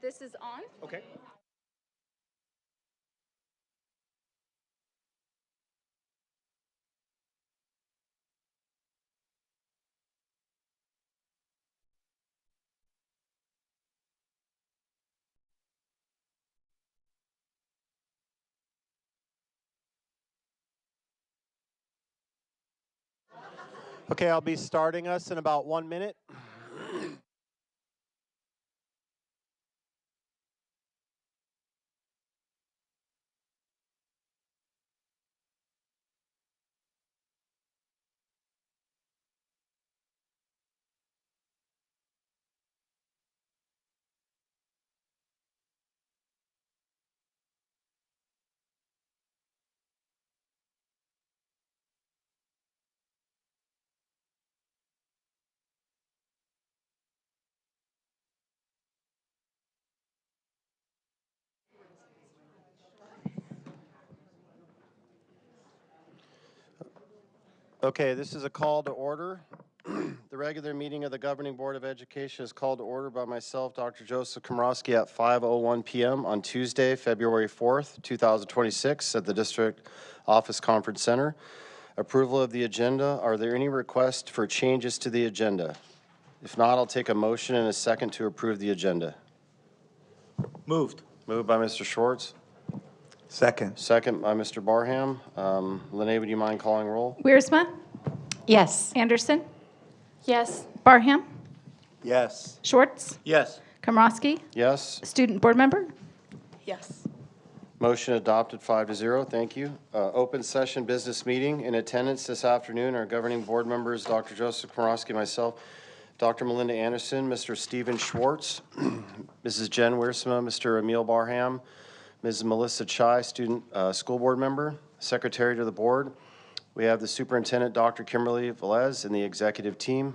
This is on. Okay. Okay, I'll be starting us in about 1 minute. Okay, this is a call to order. The regular meeting of the Governing Board of Education is called to order by myself, Dr. Joseph Komorowski, at 5:01 p.m. on Tuesday, February 4th, 2026 at the District Office Conference Center. Approval of the agenda. Are there any requests for changes to the agenda? If not, I'll take a motion and a second to approve the agenda. Moved. Moved by Mr. Schwartz. Second. Second by Mr. Barham. Lene, would you mind calling roll? Wiersma? Yes. Anderson? Yes. Barham? Yes. Schwartz? Yes. Komorowski? Yes. Student board member? Yes. Motion adopted 5-0. Thank you. Open session business meeting. In attendance this afternoon are governing board members Dr. Joseph Komorowski, myself, Dr. Melinda Anderson, Mr. Stephen Schwartz, Mrs. Jen Wiersma, Mr. Emil Barham, Ms. Melissa Chai, student school board member, secretary to the board. We have the superintendent, Dr. Kimberly Velez, and the executive team.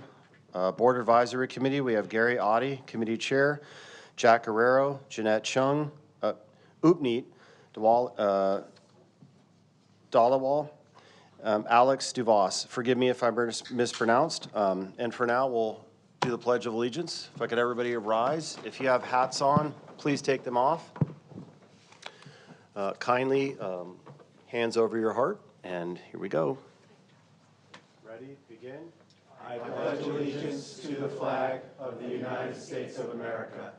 Board advisory committee, we have Gary Oddie, committee chair, Jack Guerrero, Jeanette Chung, Oopneet, Dalawal, Alex Duvos. Forgive me if I mispronounced. And for now, we'll do the Pledge of Allegiance. If I could everybody rise. If you have hats on, please take them off. Kindly, hands over your heart, and here we go. Ready? Begin. I pledge allegiance to the flag of the United States of America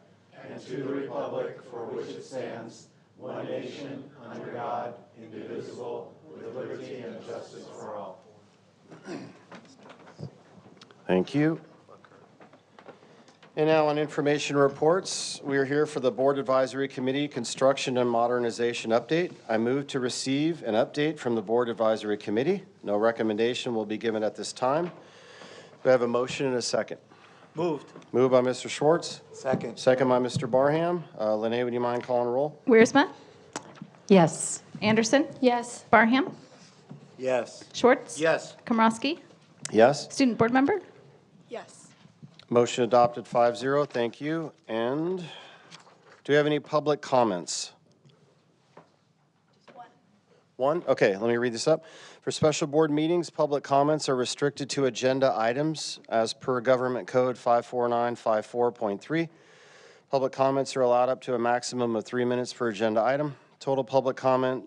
and to the republic for which it stands, one nation, under God, indivisible, with liberty and justice for all. Thank you. And now on information reports, we are here for the Board Advisory Committee Construction and Modernization Update. I move to receive an update from the Board Advisory Committee. No recommendation will be given at this time. Do I have a motion and a second? Moved. Moved by Mr. Schwartz. Second. Second by Mr. Barham. Lene, would you mind calling roll? Wiersma? Yes. Anderson? Yes. Barham? Yes. Schwartz? Yes. Komorowski? Yes. Student board member? Yes. Motion adopted 5-0. Thank you. And do we have any public comments? One? Okay, let me read this up. For special board meetings, public comments are restricted to agenda items as per Government Code 54954.3. Public comments are allowed up to a maximum of 3 minutes per agenda item. Total public comment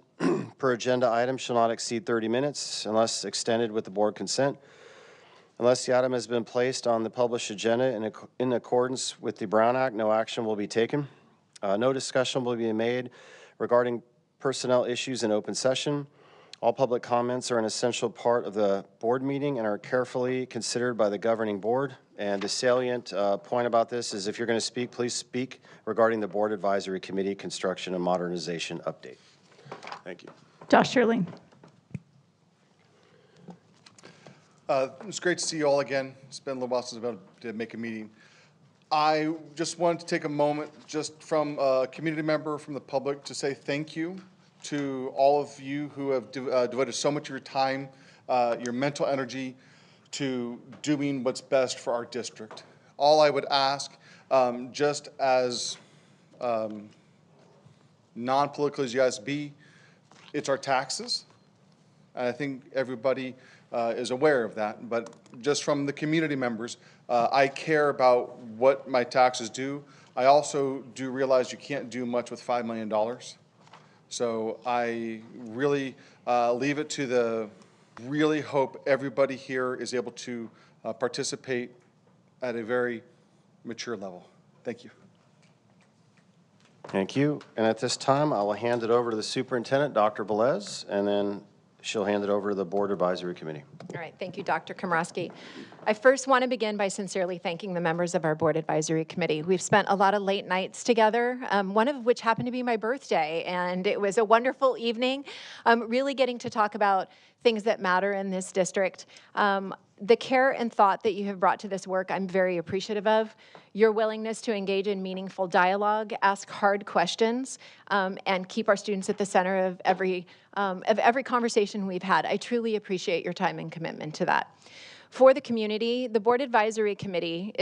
per agenda item shall not exceed 30 minutes unless extended with the board consent. Unless the item has been placed on the published agenda in accordance with the Brown Act, no action will be taken. No discussion will be made regarding personnel issues in open session. All public comments are an essential part of the board meeting and are carefully considered by the governing board. And the salient point about this is if you're going to speak, please speak regarding the Board Advisory Committee Construction and Modernization Update. Thank you. Josh Shirley. It's great to see you all again. It's been a little while since I've been able to make a meeting. I just wanted to take a moment just from a community member from the public to say thank you to all of you who have devoted so much of your time, your mental energy to doing what's best for our district. All I would ask, just as non-political as you guys be, it's our taxes. And I think everybody is aware of that. But just from the community members, I care about what my taxes do. I also do realize you can't do much with $5 million. So I really leave it to really hope everybody here is able to participate at a very mature level. Thank you. Thank you. And at this time, I will hand it over to the superintendent, Dr. Velez, and then she'll hand it over to the Board Advisory Committee. All right, thank you, Dr. Komrosky. I first want to begin by sincerely thanking the members of our Board Advisory Committee. We've spent a lot of late nights together, one of which happened to be my birthday, and it was a wonderful evening, really getting to talk about things that matter in this district. The care and thought that you have brought to this work, I'm very appreciative of. Your willingness to engage in meaningful dialogue, ask hard questions, and keep our students at the center of every conversation we've had. I truly appreciate your time and commitment to that. For the community, the Board Advisory Committee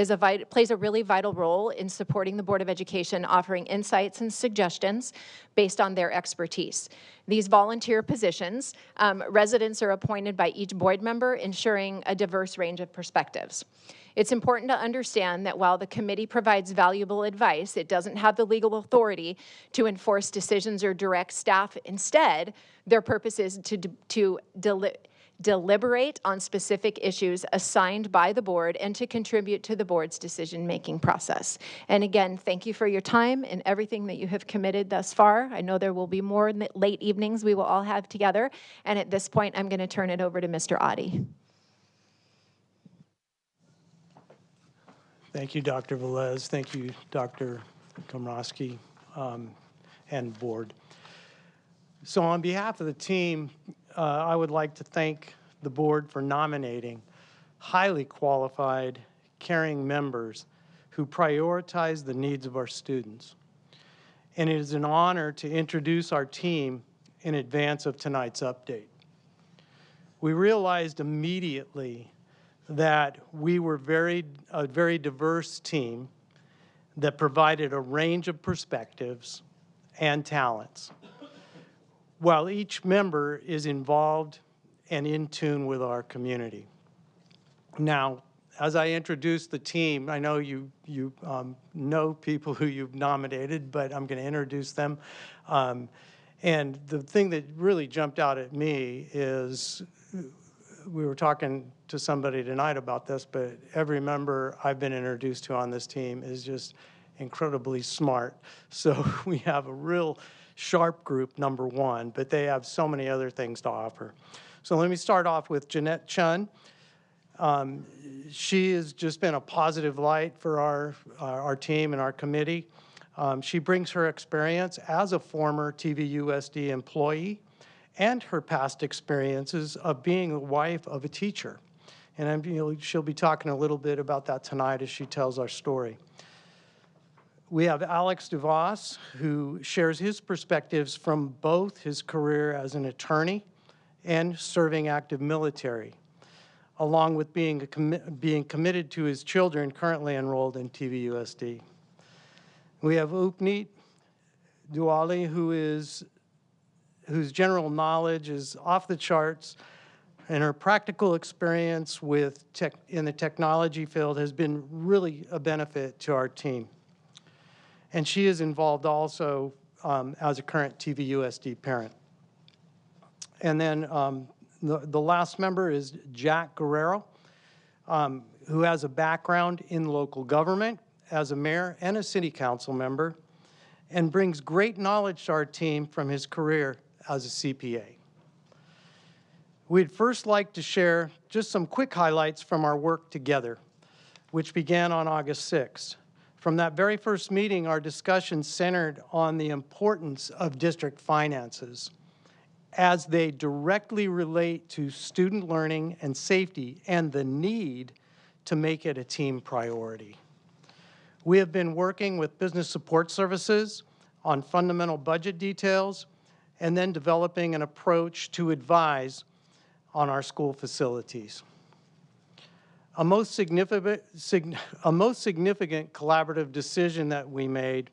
plays a really vital role in supporting the Board of Education, offering insights and suggestions based on their expertise. These volunteer positions, residents are appointed by each board member, ensuring a diverse range of perspectives. It's important to understand that while the committee provides valuable advice, it doesn't have the legal authority to enforce decisions or direct staff. Instead, their purpose is to deliberate on specific issues assigned by the board and to contribute to the board's decision-making process. And again, thank you for your time and everything that you have committed thus far. I know there will be more late evenings we will all have together. And at this point, I'm going to turn it over to Mr. Oddie. Thank you, Dr. Velez. Thank you, Dr. Komrosky and board. So on behalf of the team, I would like to thank the board for nominating highly qualified, caring members who prioritize the needs of our students. And it is an honor to introduce our team in advance of tonight's update. We realized immediately that we were a very diverse team that provided a range of perspectives and talents, while each member is involved and in tune with our community. Now, as I introduce the team, I know you know people who you've nominated, but I'm going to introduce them. And the thing that really jumped out at me is, we were talking to somebody tonight about this, but every member I've been introduced to on this team is just incredibly smart. So we have a real sharp group, number one, but they have so many other things to offer. So let me start off with Jeanette Chun. She has just been a positive light for our team and our committee. She brings her experience as a former TVUSD employee and her past experiences of being the wife of a teacher. And she'll be talking a little bit about that tonight as she tells our story. We have Alex DeVos, who shares his perspectives from both his career as an attorney and serving active military, along with being committed to his children currently enrolled in TVUSD. We have Upneet Duali, whose general knowledge is off the charts, and her practical experience in the technology field has been really a benefit to our team. And she is involved also as a current TVUSD parent. And then the last member is Jack Guerrero, who has a background in local government as a mayor and a city council member, and brings great knowledge to our team from his career as a CPA. We'd first like to share just some quick highlights from our work together, which began on August 6th. From that very first meeting, our discussion centered on the importance of district finances as they directly relate to student learning and safety and the need to make it a team priority. We have been working with business support services on fundamental budget details and then developing an approach to advise on our school facilities. A most significant collaborative decision that we made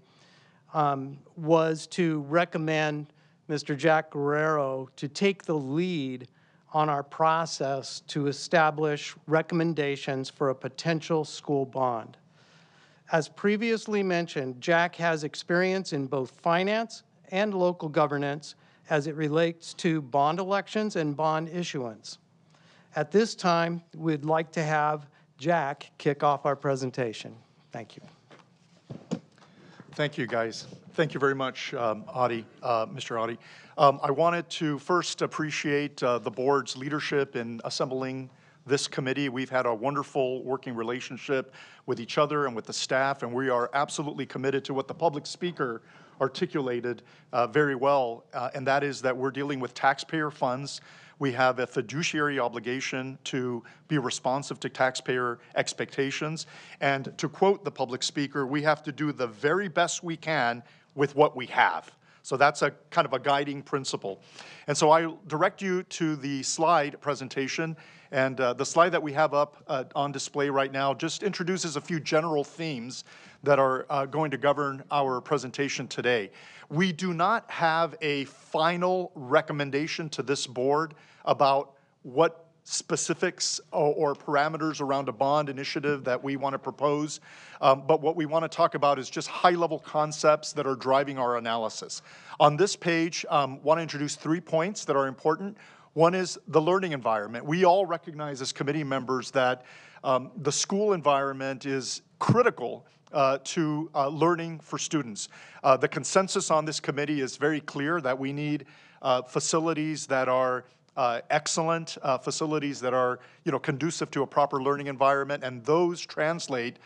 was to recommend Mr. Jack Guerrero to take the lead on our process to establish recommendations for a potential school bond. As previously mentioned, Jack has experience in both finance and local governance as it relates to bond elections and bond issuance. At this time, we'd like to have Jack kick off our presentation. Thank you. Thank you, guys. Thank you very much, Mr. Audi. I wanted to first appreciate the board's leadership in assembling this committee. We've had a wonderful working relationship with each other and with the staff, and we are absolutely committed to what the public speaker articulated very well, and that is that we're dealing with taxpayer funds. We have a fiduciary obligation to be responsive to taxpayer expectations. And to quote the public speaker, we have to do the very best we can with what we have. So that's a kind of a guiding principle. And so I direct you to the slide presentation. And the slide that we have up on display right now just introduces a few general themes that are going to govern our presentation today. We do not have a final recommendation to this board about what specifics or parameters around a bond initiative that we want to propose, but what we want to talk about is just high-level concepts that are driving our analysis. On this page, I want to introduce 3 points that are important. One is the learning environment. We all recognize as committee members that the school environment is critical to learning for students. The consensus on this committee is very clear that we need facilities that are excellent, facilities that are conducive to a proper learning environment, and those translate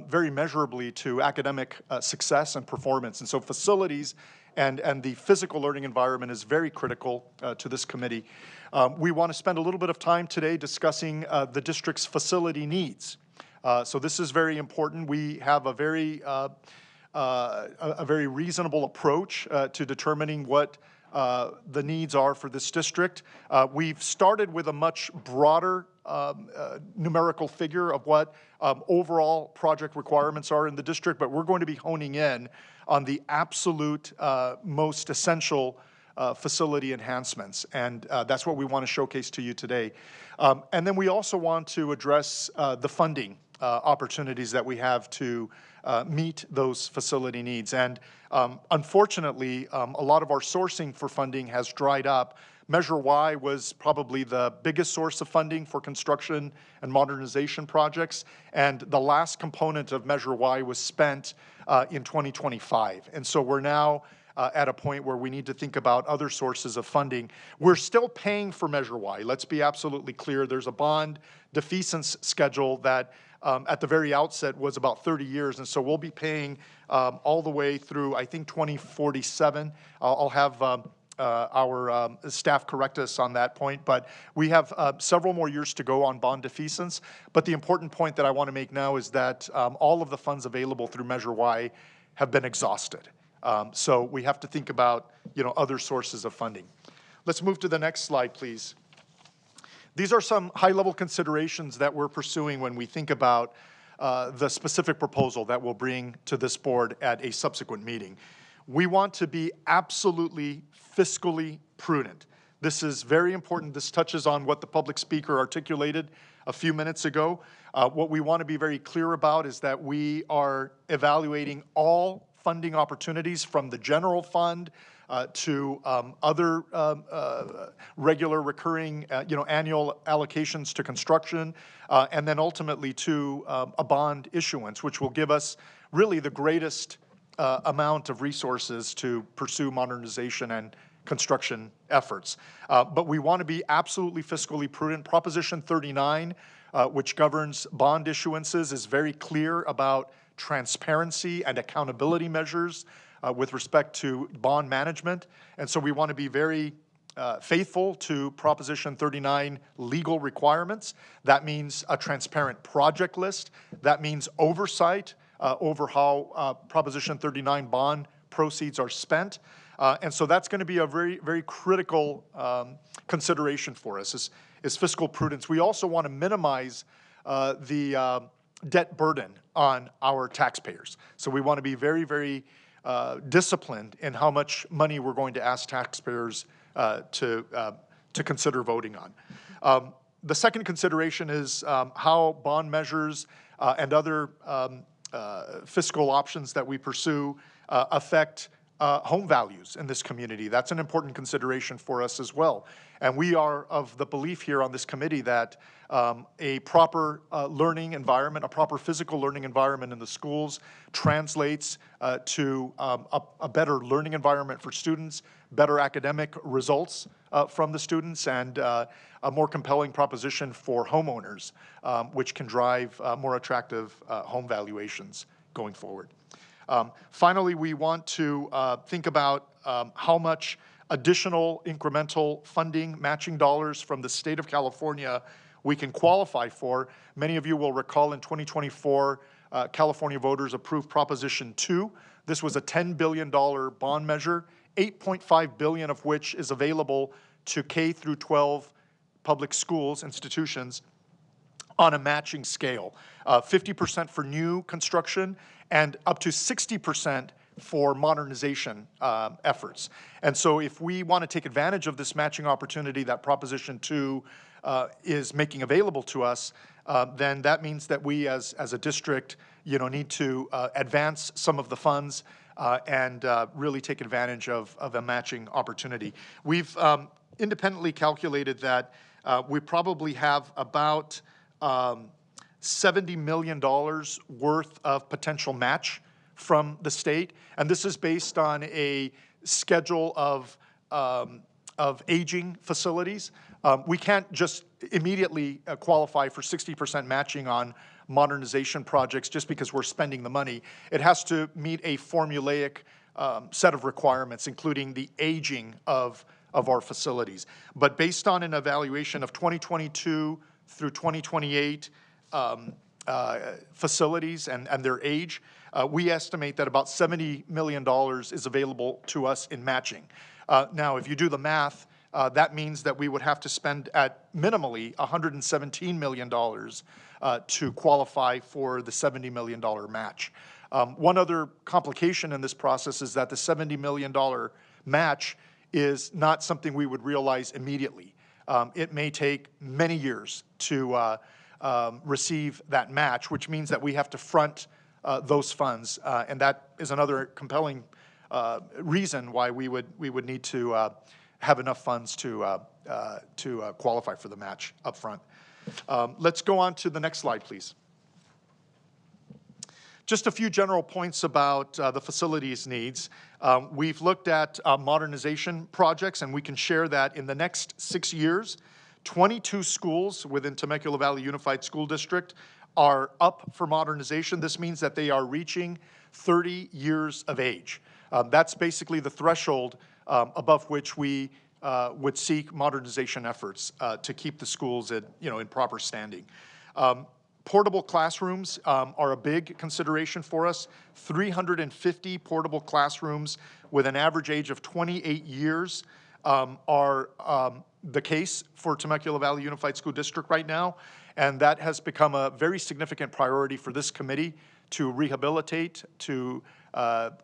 very measurably to academic success and performance. And so facilities and the physical learning environment is very critical to this committee. We want to spend a little bit of time today discussing the district's facility needs. So this is very important. We have a very reasonable approach to determining what the needs are for this district. We've started with a much broader numerical figure of what overall project requirements are in the district, but we're going to be honing in on the absolute most essential facility enhancements, and that's what we want to showcase to you today. And then we also want to address the funding opportunities that we have to meet those facility needs. And unfortunately, a lot of our sourcing for funding has dried up. Measure Y was probably the biggest source of funding for construction and modernization projects, and the last component of Measure Y was spent in 2025. And so we're now at a point where we need to think about other sources of funding. We're still paying for Measure Y. Let's be absolutely clear. There's a bond defeasance schedule that at the very outset was about 30 years, and so we'll be paying all the way through, I think, 2047. I'll have our staff correct us on that point, but we have several more years to go on bond defeasance. But the important point that I want to make now is that all of the funds available through Measure Y have been exhausted. So we have to think about, other sources of funding. Let's move to the next slide, please. These are some high-level considerations that we're pursuing when we think about the specific proposal that we'll bring to this board at a subsequent meeting. We want to be absolutely fiscally prudent. This is very important. This touches on what the public speaker articulated a few minutes ago. What we want to be very clear about is that we are evaluating all funding opportunities from the general fund to other regular recurring, annual allocations to construction, and then ultimately to a bond issuance, which will give us really the greatest amount of resources to pursue modernization and construction efforts. But we want to be absolutely fiscally prudent. Proposition 39, which governs bond issuances, is very clear about transparency and accountability measures with respect to bond management. And so we want to be very faithful to Proposition 39 legal requirements. That means a transparent project list. That means oversight over how Proposition 39 bond proceeds are spent. And so that's going to be a very, very critical consideration for us is fiscal prudence. We also want to minimize the debt burden on our taxpayers. So we want to be very, very disciplined in how much money we're going to ask taxpayers to to consider voting on. The second consideration is how bond measures and other fiscal options that we pursue affect home values in this community. That's an important consideration for us as well. And we are of the belief here on this committee that a proper learning environment, a proper physical learning environment in the schools translates to a better learning environment for students, better academic results from the students, and a more compelling proposition for homeowners, which can drive more attractive home valuations going forward. Finally, we want to think about how much additional incremental funding, matching dollars from the state of California we can qualify for. Many of you will recall in 2024, California voters approved Proposition 2. This was a $10 billion bond measure, $8.5 billion of which is available to K through 12 public schools, institutions, on a matching scale. 50% for new construction and up to 60% for modernization efforts. And so if we want to take advantage of this matching opportunity that Proposition 2 is making available to us, then that means that we as a district, need to advance some of the funds and really take advantage of a matching opportunity. We've independently calculated that we probably have about $70 million worth of potential match from the state, and this is based on a schedule of aging facilities. We can't just immediately qualify for 60% matching on modernization projects just because we're spending the money. It has to meet a formulaic set of requirements, including the aging of our facilities. But based on an evaluation of 2022 through 2028 facilities and their age, we estimate that about $70 million is available to us in matching. Now, if you do the math, that means that we would have to spend at minimally $117 million to qualify for the $70 million match. One other complication in this process is that the $70 million match is not something we would realize immediately. It may take many years to receive that match, which means that we have to front those funds, and that is another compelling reason why we would need to have enough funds to qualify for the match up front. Let's go on to the next slide, please. Just a few general points about the facilities needs. We've looked at modernization projects, and we can share that in the next 6 years, 22 schools within Temecula Valley Unified School District are up for modernization. This means that they are reaching 30 years of age. That's basically the threshold above which we would seek modernization efforts to keep the schools in proper standing. Portable classrooms are a big consideration for us. 350 portable classrooms with an average age of 28 years are the case for Temecula Valley Unified School District right now, and that has become a very significant priority for this committee to rehabilitate, to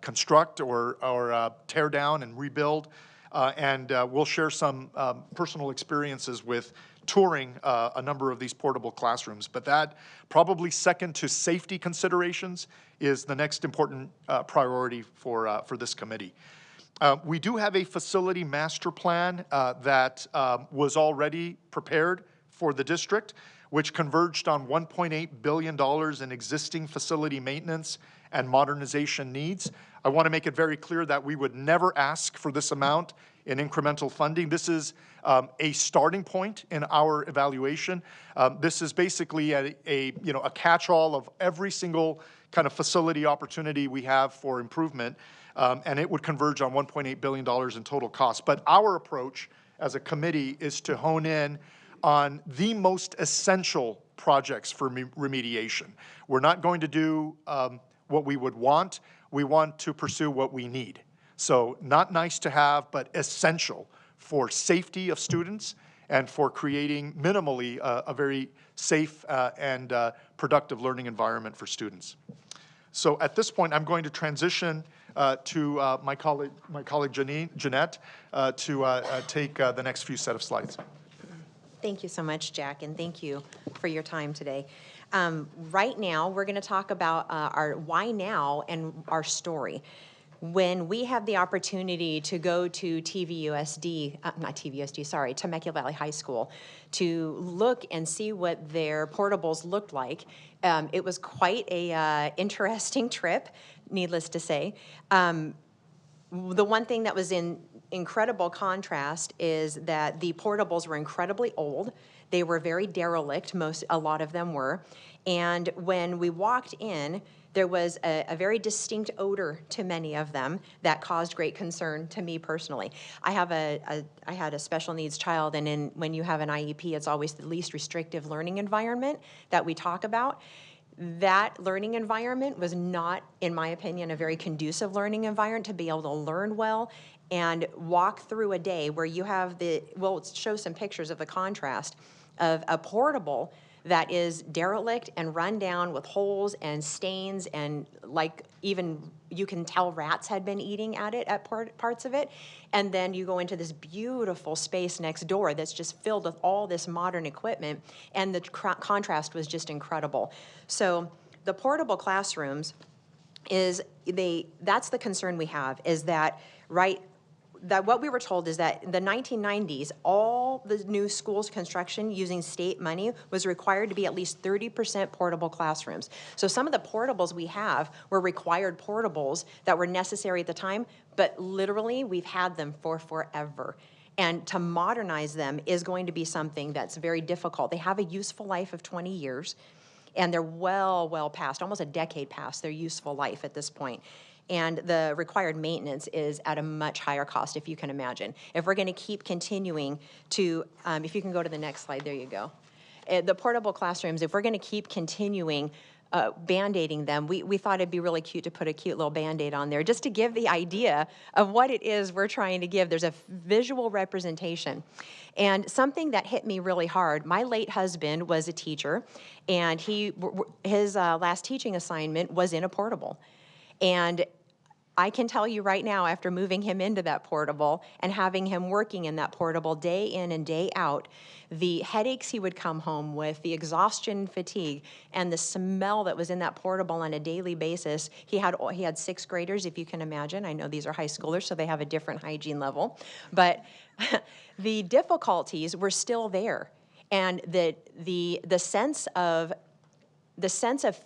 construct or tear down and rebuild, and we'll share some personal experiences with touring a number of these portable classrooms. But that, probably second to safety considerations, is the next important priority for this committee. We do have a facility master plan that was already prepared for the district, which converged on $1.8 billion in existing facility maintenance and modernization needs. I want to make it very clear that we would never ask for this amount in incremental funding. This is a starting point in our evaluation. This is basically a catch-all of every single kind of facility opportunity we have for improvement, and it would converge on $1.8 billion in total cost. But our approach as a committee is to hone in on the most essential projects for remediation. We're not going to do what we would want. We want to pursue what we need. So not nice to have, but essential for safety of students and for creating minimally a very safe and productive learning environment for students. So at this point, I'm going to transition to my colleague Jeanette to take the next few set of slides. Thank you so much, Jack, and thank you for your time today. Right now, we're going to talk about our why now and our story. When we have the opportunity to go to Temecula Valley High School to look and see what their portables looked like, it was quite a interesting trip, needless to say. The one thing that was in incredible contrast is that the portables were incredibly old. They were very derelict, a lot of them were. And when we walked in, there was a very distinct odor to many of them that caused great concern to me personally. I had a special needs child, and when you have an IEP, it's always the least restrictive learning environment that we talk about. That learning environment was not, in my opinion, a very conducive learning environment to be able to learn well and walk through a day where you have we'll show some pictures of the contrast of a portable that is derelict and run down with holes and stains, and like even you can tell rats had been eating at it at parts of it. And then you go into this beautiful space next door that's just filled with all this modern equipment, and the contrast was just incredible. So the portable classrooms that's the concern we have, is that what we were told is that in the 1990s, all the new schools construction using state money was required to be at least 30% portable classrooms. So some of the portables we have were required portables that were necessary at the time, but literally we've had them for forever. And to modernize them is going to be something that's very difficult. They have a useful life of 20 years, and they're well past, almost a decade past their useful life at this point. And the required maintenance is at a much higher cost, if you can imagine. If we're going to keep continuing to, if you can go to the next slide, there you go. The portable classrooms, if we're going to keep continuing Band-Aiding them, we thought it'd be really cute to put a cute little Band-Aid on there just to give the idea of what it is we're trying to give. There's a visual representation. And something that hit me really hard, my late husband was a teacher, and his last teaching assignment was in a portable. And I can tell you right now, after moving him into that portable and having him working in that portable day in and day out, the headaches he would come home with, the exhaustion, fatigue, and the smell that was in that portable on a daily basis. He had sixth graders, if you can imagine. I know these are high schoolers, so they have a different hygiene level. But the difficulties were still there. And the sense of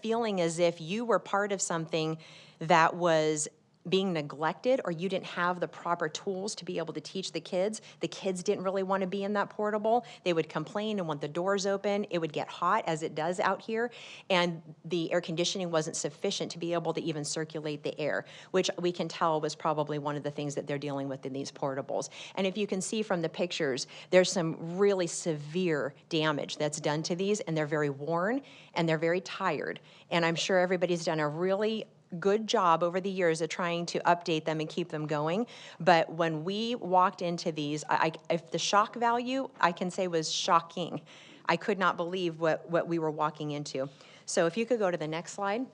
feeling as if you were part of something that was being neglected, or you didn't have the proper tools to be able to teach the kids. The kids didn't really want to be in that portable. They would complain and want the doors open. It would get hot, as it does out here, and the air conditioning wasn't sufficient to be able to even circulate the air, which we can tell was probably one of the things that they're dealing with in these portables. And if you can see from the pictures, there's some really severe damage that's done to these, and they're very worn and they're very tired. And I'm sure everybody's done a really good job over the years of trying to update them and keep them going. But when we walked into these, if the shock value, I can say, was shocking. I could not believe what we were walking into. So if you could go to the next slide.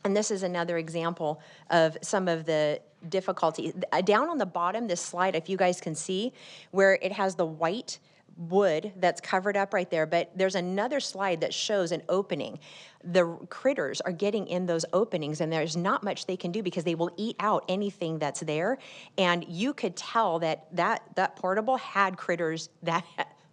And this is another example of some of the difficulty. Down on the bottom, this slide, if you guys can see, where it has the white wood that's covered up right there, but there's another slide that shows an opening. The critters are getting in those openings, and there's not much they can do because they will eat out anything that's there. And you could tell that portable had critters that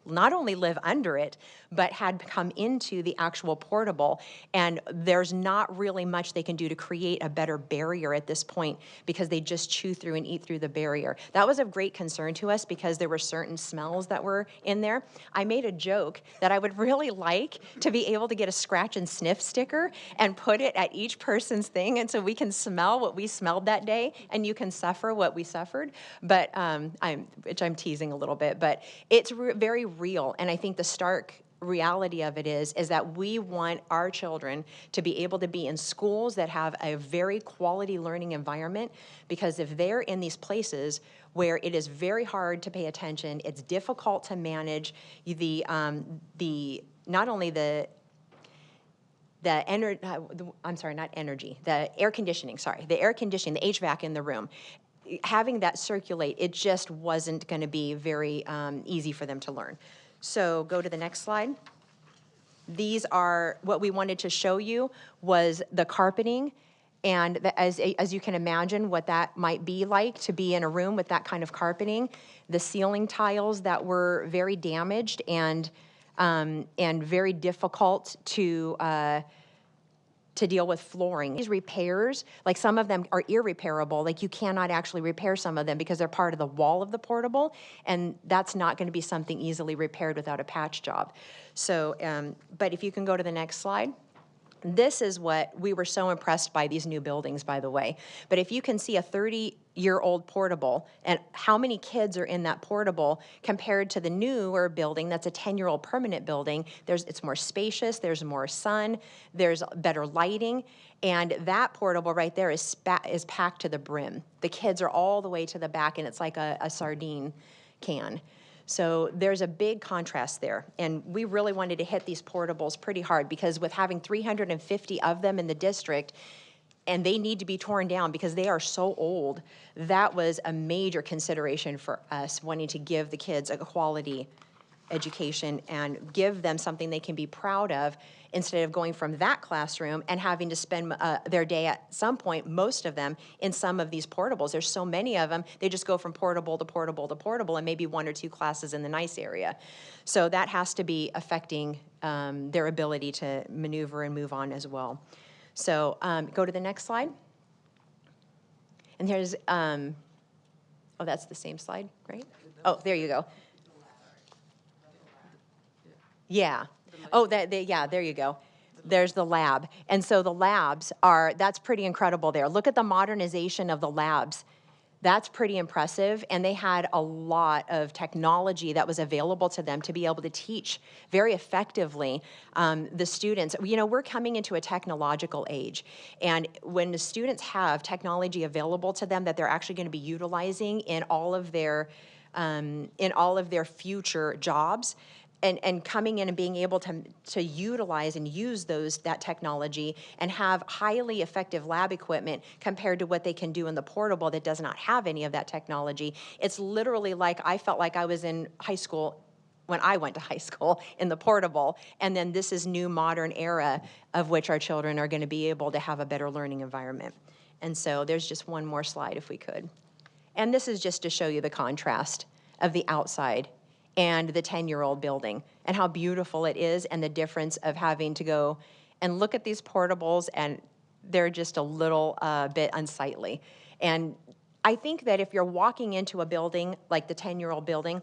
not only live under it, but had come into the actual portable. And there's not really much they can do to create a better barrier at this point, because they just chew through and eat through the barrier. That was of great concern to us because there were certain smells that were in there. I made a joke that I would really like to be able to get a scratch and sniff sticker and put it at each person's thing, and so we can smell what we smelled that day and you can suffer what we suffered. But which I'm teasing a little bit, but it's very real. And I think the stark reality of it is that we want our children to be able to be in schools that have a very quality learning environment, because if they're in these places where it is very hard to pay attention, it's difficult to manage not only the I'm sorry, not energy, the air conditioning, sorry, the air conditioning, the HVAC in the room, having that circulate, it just wasn't going to be very easy for them to learn. So go to the next slide. These are, what we wanted to show you was the carpeting, and as you can imagine what that might be like to be in a room with that kind of carpeting, the ceiling tiles that were very damaged and very difficult to deal with flooring. These repairs, like some of them are irreparable, like you cannot actually repair some of them because they're part of the wall of the portable, and that's not going to be something easily repaired without a patch job. So, but if you can go to the next slide. This is what we were so impressed by these new buildings, by the way. But if you can see a 30-year-old portable and how many kids are in that portable compared to the newer building that's a 10-year-old permanent building, it's more spacious, there's more sun, there's better lighting, and that portable right there is packed to the brim. The kids are all the way to the back, and it's like a sardine can. So there's a big contrast there. And we really wanted to hit these portables pretty hard because with having 350 of them in the district, and they need to be torn down because they are so old, that was a major consideration for us, wanting to give the kids a quality education and give them something they can be proud of instead of going from that classroom and having to spend their day at some point, most of them, in some of these portables. There's so many of them, they just go from portable to portable to portable and maybe 1 or 2 classes in the nice area. So that has to be affecting their ability to maneuver and move on as well. So go to the next slide. And here's, oh, that's the same slide, right? Oh, there you go. Yeah. Oh, yeah, there you go. There's the lab. And so the labs that's pretty incredible there. Look at the modernization of the labs. That's pretty impressive. And they had a lot of technology that was available to them to be able to teach very effectively the students. You know, we're coming into a technological age. And when the students have technology available to them that they're actually going to be utilizing in all of their future jobs, and coming in and being able to utilize and use that technology and have highly effective lab equipment compared to what they can do in the portable that does not have any of that technology. It's literally like I felt like I was in high school when I went to high school in the portable, and then this is new modern era of which our children are going to be able to have a better learning environment. And so there's just one more slide if we could. And this is just to show you the contrast of the outside and the 10-year-old building and how beautiful it is, and the difference of having to go and look at these portables, and they're just a little bit unsightly. And I think that if you're walking into a building like the 10-year-old building,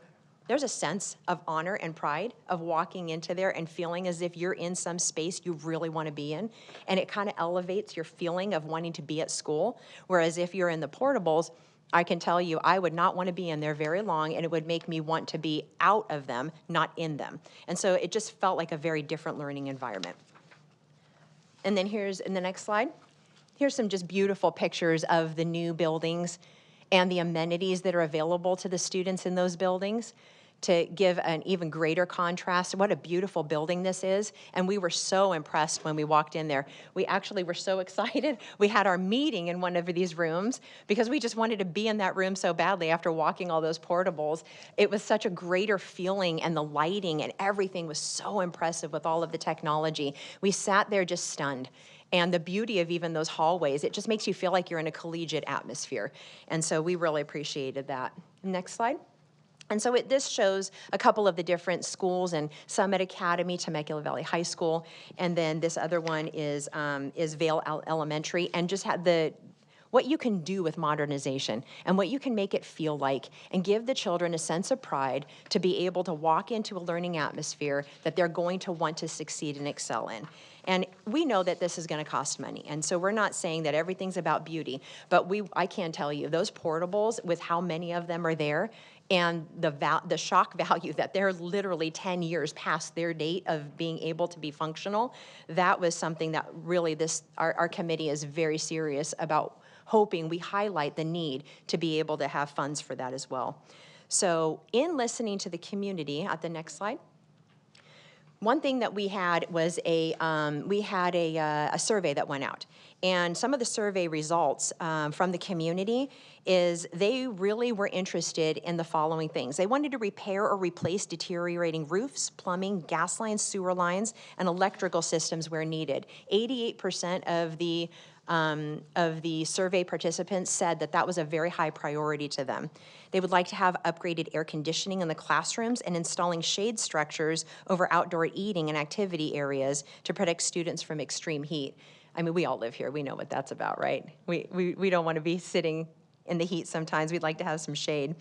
there's a sense of honor and pride of walking into there and feeling as if you're in some space you really want to be in, and it kind of elevates your feeling of wanting to be at school. Whereas if you're in the portables, I can tell you I would not want to be in there very long, and it would make me want to be out of them, not in them. And so it just felt like a very different learning environment. And then here's, in the next slide, here's some just beautiful pictures of the new buildings and the amenities that are available to the students in those buildings to give an even greater contrast. What a beautiful building this is. And we were so impressed when we walked in there. We actually were so excited. We had our meeting in one of these rooms because we just wanted to be in that room so badly after walking all those portables. It was such a greater feeling, and the lighting and everything was so impressive with all of the technology. We sat there just stunned. And the beauty of even those hallways, it just makes you feel like you're in a collegiate atmosphere. And so we really appreciated that. Next slide. And so this shows a couple of the different schools, and Summit Academy, Temecula Valley High School, and then this other one is Vale Elementary, and just had what you can do with modernization and what you can make it feel like, and give the children a sense of pride to be able to walk into a learning atmosphere that they're going to want to succeed and excel in. And we know that this is going to cost money, and so we're not saying that everything's about beauty, but I can tell you those portables, with how many of them are there, and the shock value that they're literally 10 years past their date of being able to be functional, that was something that really our committee is very serious about, hoping we highlight the need to be able to have funds for that as well. So in listening to the community, at the next slide, One thing that we had was a survey that went out. And some of the survey results from the community is they really were interested in the following things. They wanted to repair or replace deteriorating roofs, plumbing, gas lines, sewer lines, and electrical systems where needed. 88% of the survey participants said that that was a very high priority to them. They would like to have upgraded air conditioning in the classrooms and installing shade structures over outdoor eating and activity areas to protect students from extreme heat. I mean, we all live here. We know what that's about, right? We don't want to be sitting in the heat sometimes. We'd like to have some shade.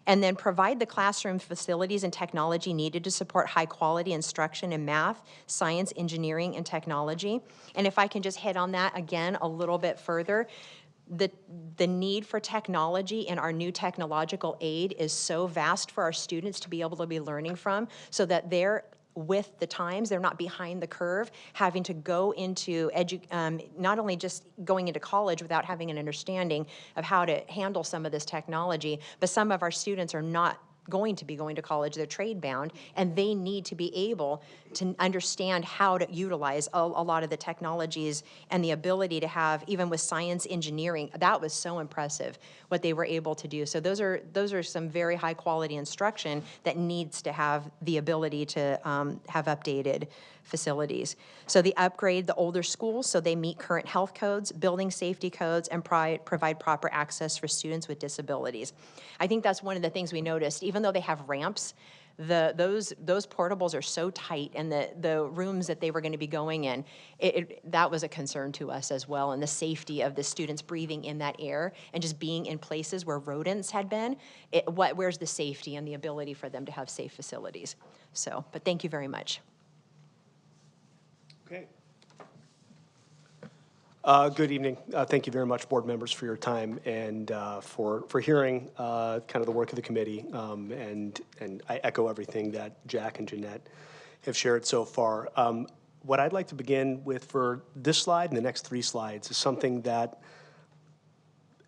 And then provide the classroom facilities and technology needed to support high-quality instruction in math, science, engineering, and technology. And if I can just hit on that again a little bit further, the need for technology and our new technological aid is so vast for our students to be able to be learning from, so that they're with the times, they're not behind the curve, having to go into not only just going into college without having an understanding of how to handle some of this technology, but some of our students are not going to be going to college, they're trade bound, and they need to be able to understand how to utilize a lot of the technologies and the ability to have, even with science engineering, that was so impressive what they were able to do. So those are some very high quality instruction that needs to have the ability to have updated facilities. So the upgrade the older schools so they meet current health codes, building safety codes, and provide proper access for students with disabilities. I think that's one of the things we noticed. Even though they have ramps, those portables are so tight, and the rooms that they were going to be going in, that was a concern to us as well, and the safety of the students breathing in that air and just being in places where rodents had been. Where's the safety and the ability for them to have safe facilities? So, but thank you very much. Okay. Good evening. Thank you very much, board members, for your time and for hearing kind of the work of the committee. And I echo everything that Jack and Jeanette have shared so far. What I'd like to begin with for this slide and the next 3 slides is something that,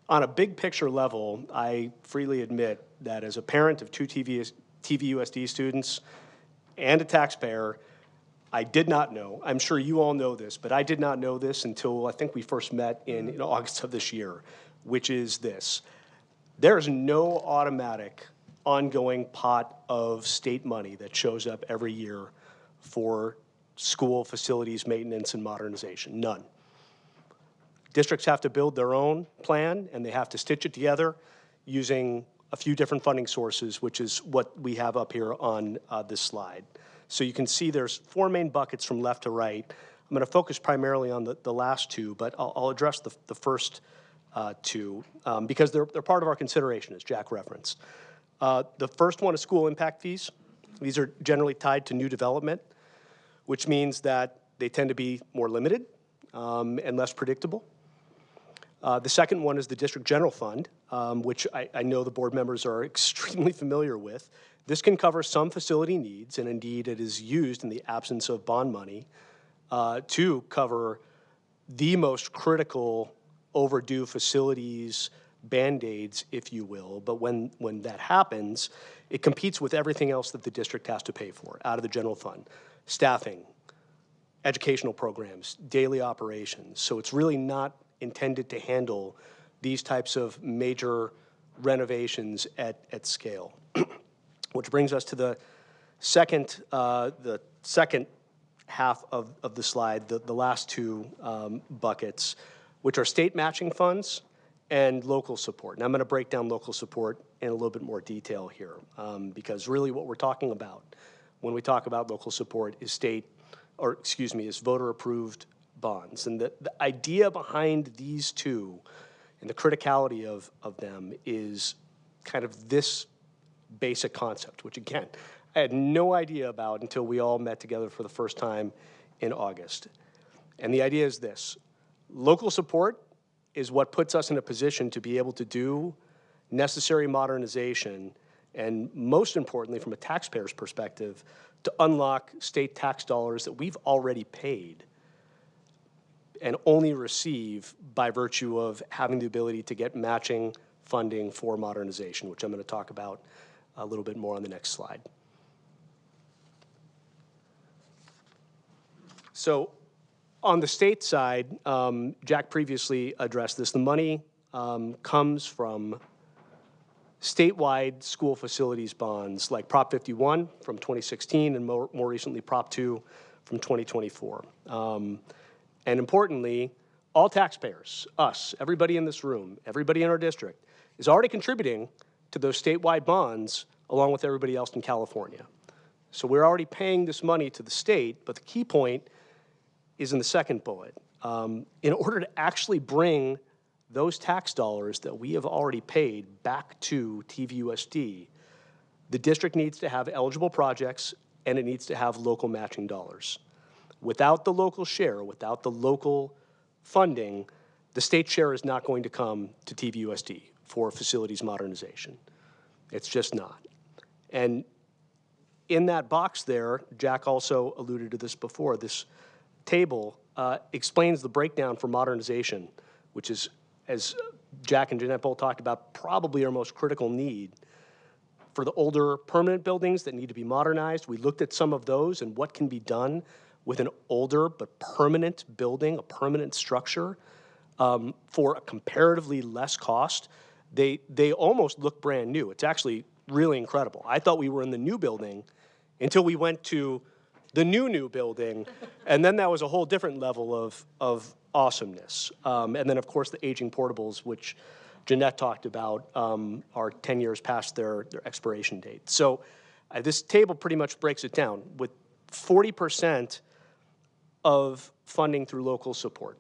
on a big picture level, I freely admit that as a parent of 2 TVUSD students and a taxpayer, I did not know. I'm sure you all know this, but I did not know this until I think we first met in August of this year, which is this. There is no automatic ongoing pot of state money that shows up every year for school facilities maintenance and modernization. None. Districts have to build their own plan, and they have to stitch it together using a few different funding sources, which is what we have up here on this slide. So you can see there's 4 main buckets from left to right. I'm going to focus primarily on the last 2, but I'll address the first 2 because they're part of our consideration, as Jack referenced. The first one is school impact fees. These are generally tied to new development, which means that they tend to be more limited and less predictable. The second one is the district general fund, which I know the board members are extremely familiar with. This can cover some facility needs, and indeed it is used in the absence of bond money to cover the most critical overdue facilities Band-Aids, if you will. But when that happens, it competes with everything else that the district has to pay for out of the general fund. Staffing, educational programs, daily operations. So it's really not intended to handle these types of major renovations at scale. Which brings us to the second half of the slide, the last 2 buckets, which are state matching funds and local support. And I'm going to break down local support in a little bit more detail here, because really what we're talking about when we talk about local support is is voter-approved bonds. And the idea behind these 2 and the criticality of them is kind of this basic concept, which again, I had no idea about until we all met together for the first time in August. And the idea is this: local support is what puts us in a position to be able to do necessary modernization, and most importantly, from a taxpayer's perspective, to unlock state tax dollars that we've already paid and only receive by virtue of having the ability to get matching funding for modernization, which I'm going to talk about a little bit more on the next slide. So on the state side, Jack previously addressed this. The money comes from statewide school facilities bonds like Prop 51 from 2016 and more recently Prop 2 from 2024. And importantly, all taxpayers, us, everybody in this room, everybody in our district, is already contributing to those statewide bonds along with everybody else in California. So we're already paying this money to the state, but the key point is in the second bullet. In order to actually bring those tax dollars that we have already paid back to TVUSD, the district needs to have eligible projects and it needs to have local matching dollars. Without the local share, without the local funding, the state share is not going to come to TVUSD for facilities modernization. It's just not. And in that box there, Jack also alluded to this before, this table explains the breakdown for modernization, which is, as Jack and Jeanette both talked about, probably our most critical need. For the older permanent buildings that need to be modernized, we looked at some of those and what can be done with an older but permanent building, a permanent structure, for a comparatively less cost. They almost look brand new. It's actually really incredible. I thought we were in the new building until we went to the new building, and then that was a whole different level of awesomeness. And then, of course, the aging portables, which Jeanette talked about, are 10 years past their expiration date. So this table pretty much breaks it down. With 40% of funding through local support,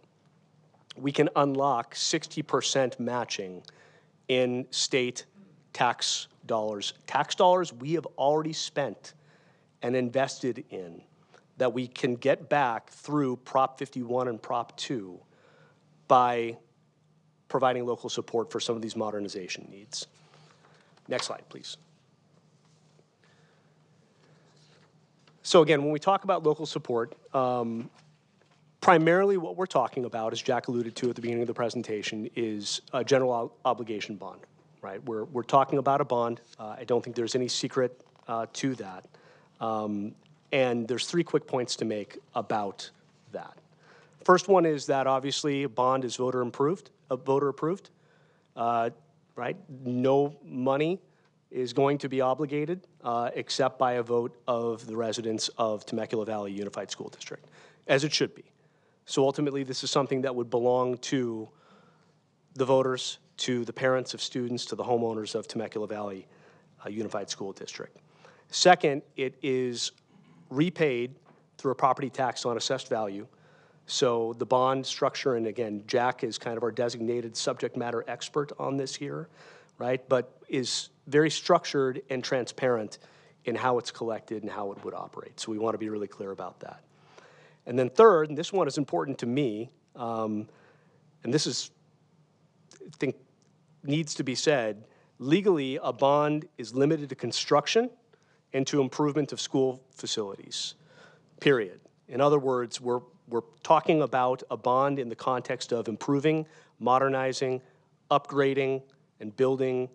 we can unlock 60% matching in state tax dollars. Tax dollars we have already spent and invested in that we can get back through Prop 51 and Prop 2 by providing local support for some of these modernization needs. Next slide, please. So again, when we talk about local support, primarily what we're talking about, as Jack alluded to at the beginning of the presentation, is a general obligation bond, right? We're talking about a bond. I don't think there's any secret to that. And there's 3 quick points to make about that. First one is that obviously a bond is voter approved, right? No money is going to be obligated except by a vote of the residents of Temecula Valley Unified School District, as it should be. So ultimately, this is something that would belong to the voters, to the parents of students, to the homeowners of Temecula Valley Unified School District. Second, it is repaid through a property tax on assessed value. So the bond structure, and again, Jack is kind of our designated subject matter expert on this here, right? But is very structured and transparent in how it's collected and how it would operate. So we want to be really clear about that. And then third, and this one is important to me, and this is, I think, needs to be said, legally, a bond is limited to construction and to improvement of school facilities, period. In other words, we're talking about a bond in the context of improving, modernizing, upgrading, and building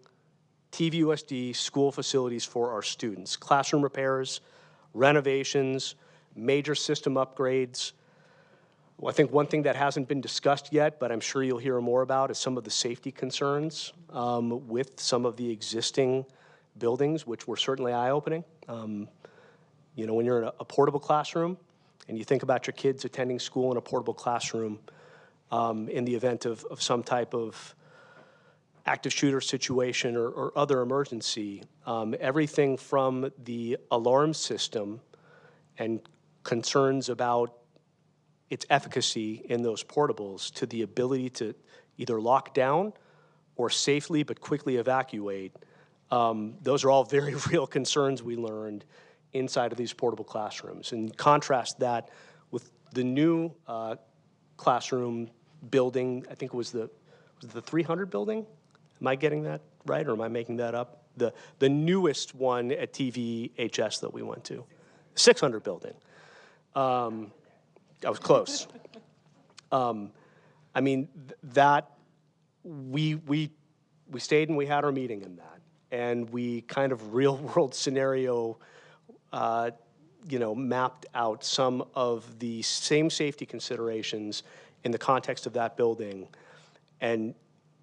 TVUSD school facilities for our students. Classroom repairs, renovations, major system upgrades. Well, I think one thing that hasn't been discussed yet, but I'm sure you'll hear more about, is some of the safety concerns with some of the existing buildings, which were certainly eye-opening. You know, when you're in a portable classroom and you think about your kids attending school in a portable classroom in the event of some type of active shooter situation or other emergency, everything from the alarm system and concerns about its efficacy in those portables to the ability to either lock down or safely but quickly evacuate. Those are all very real concerns we learned inside of these portable classrooms. And contrast that with the new classroom building, I think it was the 300 building? Am I getting that right, or am I making that up? The newest one at TVHS that we went to, 600 building. I was close. I mean, that we stayed and we had our meeting in that, and we kind of real world scenario mapped out some of the same safety considerations in the context of that building, and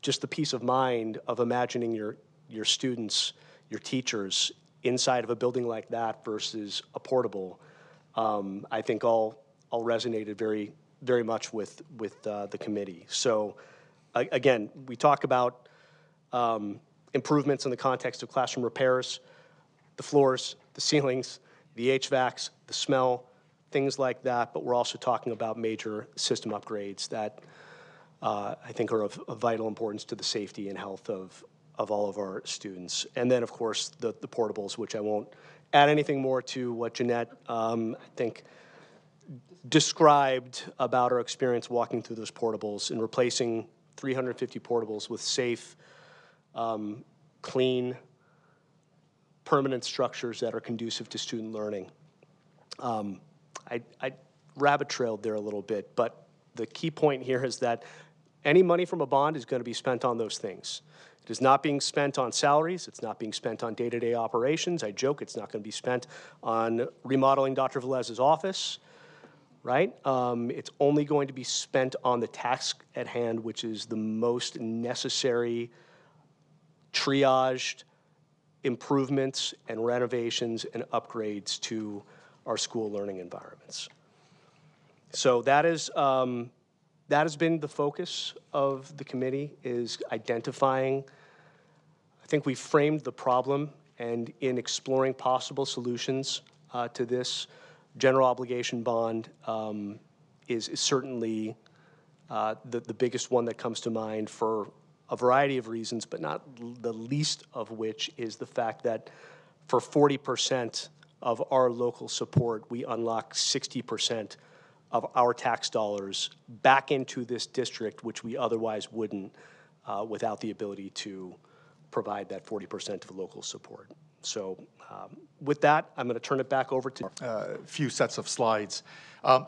just the peace of mind of imagining your students, your teachers inside of a building like that versus a portable, I think all resonated very, very much with the committee. So again, we talk about improvements in the context of classroom repairs, the floors, the ceilings, the HVACs, the smell, things like that, but we're also talking about major system upgrades that I think are of vital importance to the safety and health of all of our students. And then, of course, the portables, which I won't add anything more to what Jeanette, I think, described about our experience walking through those portables and replacing 350 portables with safe, clean, permanent structures that are conducive to student learning. I rabbit trailed there a little bit, but the key point here is that any money from a bond is going to be spent on those things. It is not being spent on salaries. It's not being spent on day-to-day operations. I joke it's not going to be spent on remodeling Dr. Velez's office, right? It's only going to be spent on the task at hand, which is the most necessary, triaged improvements and renovations and upgrades to our school learning environments. So that is that has been the focus of the committee, is identifying. I think we framed the problem, and in exploring possible solutions to this, general obligation bond is certainly the biggest one that comes to mind for a variety of reasons, but not the least of which is the fact that for 40% of our local support, we unlock 60% of our tax dollars back into this district, which we otherwise wouldn't without the ability to provide that 40% of local support. So with that, I'm going to turn it back over to a few sets of slides.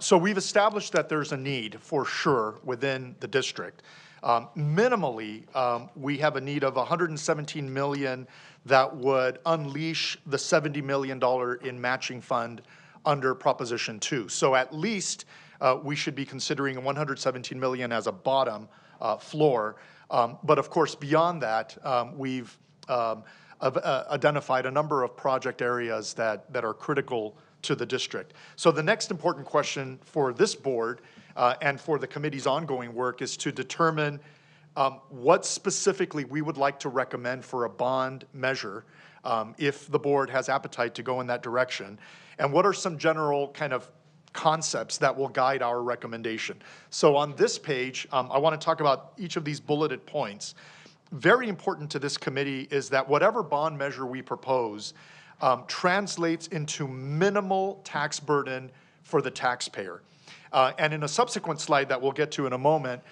So we've established that there's a need for sure within the district. Minimally, we have a need of $117 million that would unleash the $70 million in matching fund under Proposition 2. So at least we should be considering $117 million as a bottom floor. But of course, beyond that, we've identified a number of project areas that are critical to the district. So the next important question for this board and for the committee's ongoing work is to determine what specifically we would like to recommend for a bond measure if the board has appetite to go in that direction, and what are some general kind of concepts that will guide our recommendation. So on this page, I want to talk about each of these bulleted points. Very important to this committee is that whatever bond measure we propose translates into minimal tax burden for the taxpayer. And in a subsequent slide that we'll get to in a moment,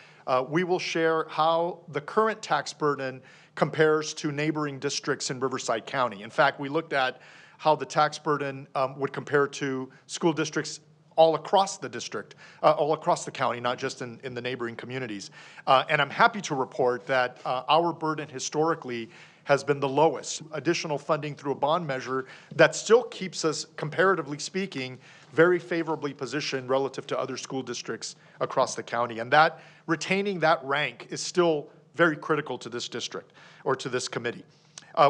we will share how the current tax burden compares to neighboring districts in Riverside County. In fact, we looked at how the tax burden would compare to school districts all across the district, all across the county, not just in the neighboring communities. And I'm happy to report that our burden historically has been the lowest. Additional funding through a bond measure that still keeps us, comparatively speaking, very favorably positioned relative to other school districts across the county. And that retaining that rank is still very critical to this district or to this committee.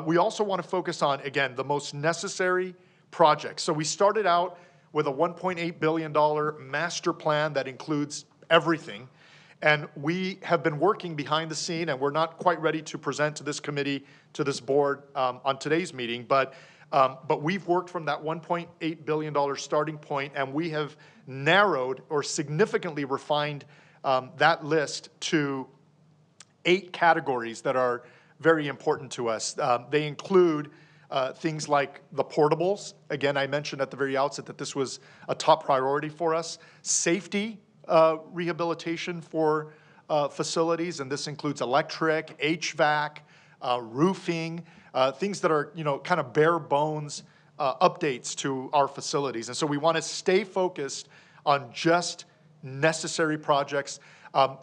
We also want to focus on, again, the most necessary projects. So we started out with a $1.8 billion master plan that includes everything. And we have been working behind the scene, and we're not quite ready to present to this committee, to this board on today's meeting, but we've worked from that $1.8 billion starting point, and we have narrowed or significantly refined that list to 8 categories that are very important to us. They include things like the portables. Again, I mentioned at the very outset that this was a top priority for us. Safety rehabilitation for facilities, and this includes electric, HVAC, roofing, things that are, kind of bare bones updates to our facilities. And so we want to stay focused on just necessary projects.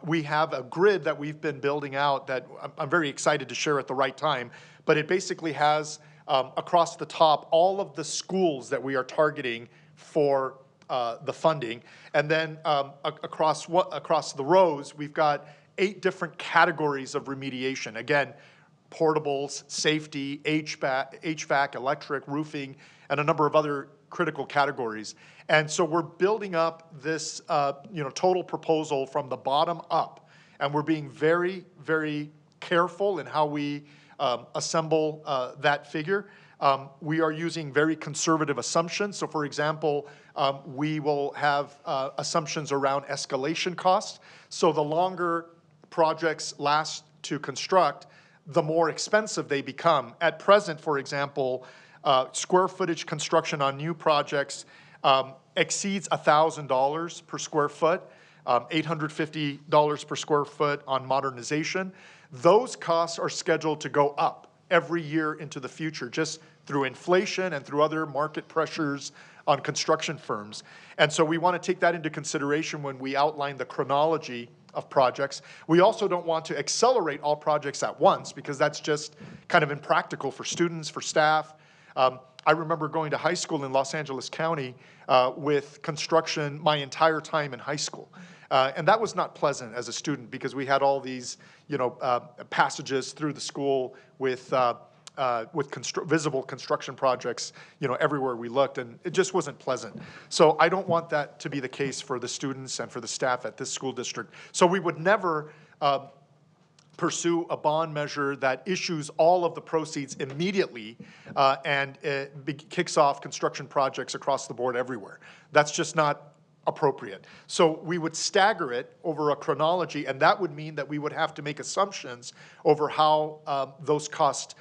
We have a grid that we've been building out that I'm very excited to share at the right time, but it basically has across the top all of the schools that we are targeting for the funding. And then across the rows, we've got 8 different categories of remediation. Again, portables, safety, HVAC, electric, roofing, and a number of other critical categories. And so we're building up this total proposal from the bottom up, and we're being very, very careful in how we assemble that figure. We are using very conservative assumptions. So for example, we will have assumptions around escalation costs. So the longer projects last to construct, the more expensive they become. At present, for example, square footage construction on new projects exceeds $1,000 per square foot, $850 per square foot on modernization. Those costs are scheduled to go up every year into the future, just through inflation and through other market pressures on construction firms. And so we want to take that into consideration when we outline the chronology of projects. We also don't want to accelerate all projects at once because that's just kind of impractical for students, for staff. I remember going to high school in Los Angeles County with construction my entire time in high school. And that was not pleasant as a student because we had all these, passages through the school with visible construction projects, everywhere we looked, and it just wasn't pleasant. So I don't want that to be the case for the students and for the staff at this school district. So we would never pursue a bond measure that issues all of the proceeds immediately and kicks off construction projects across the board everywhere. That's just not appropriate. So we would stagger it over a chronology, and that would mean that we would have to make assumptions over how those costs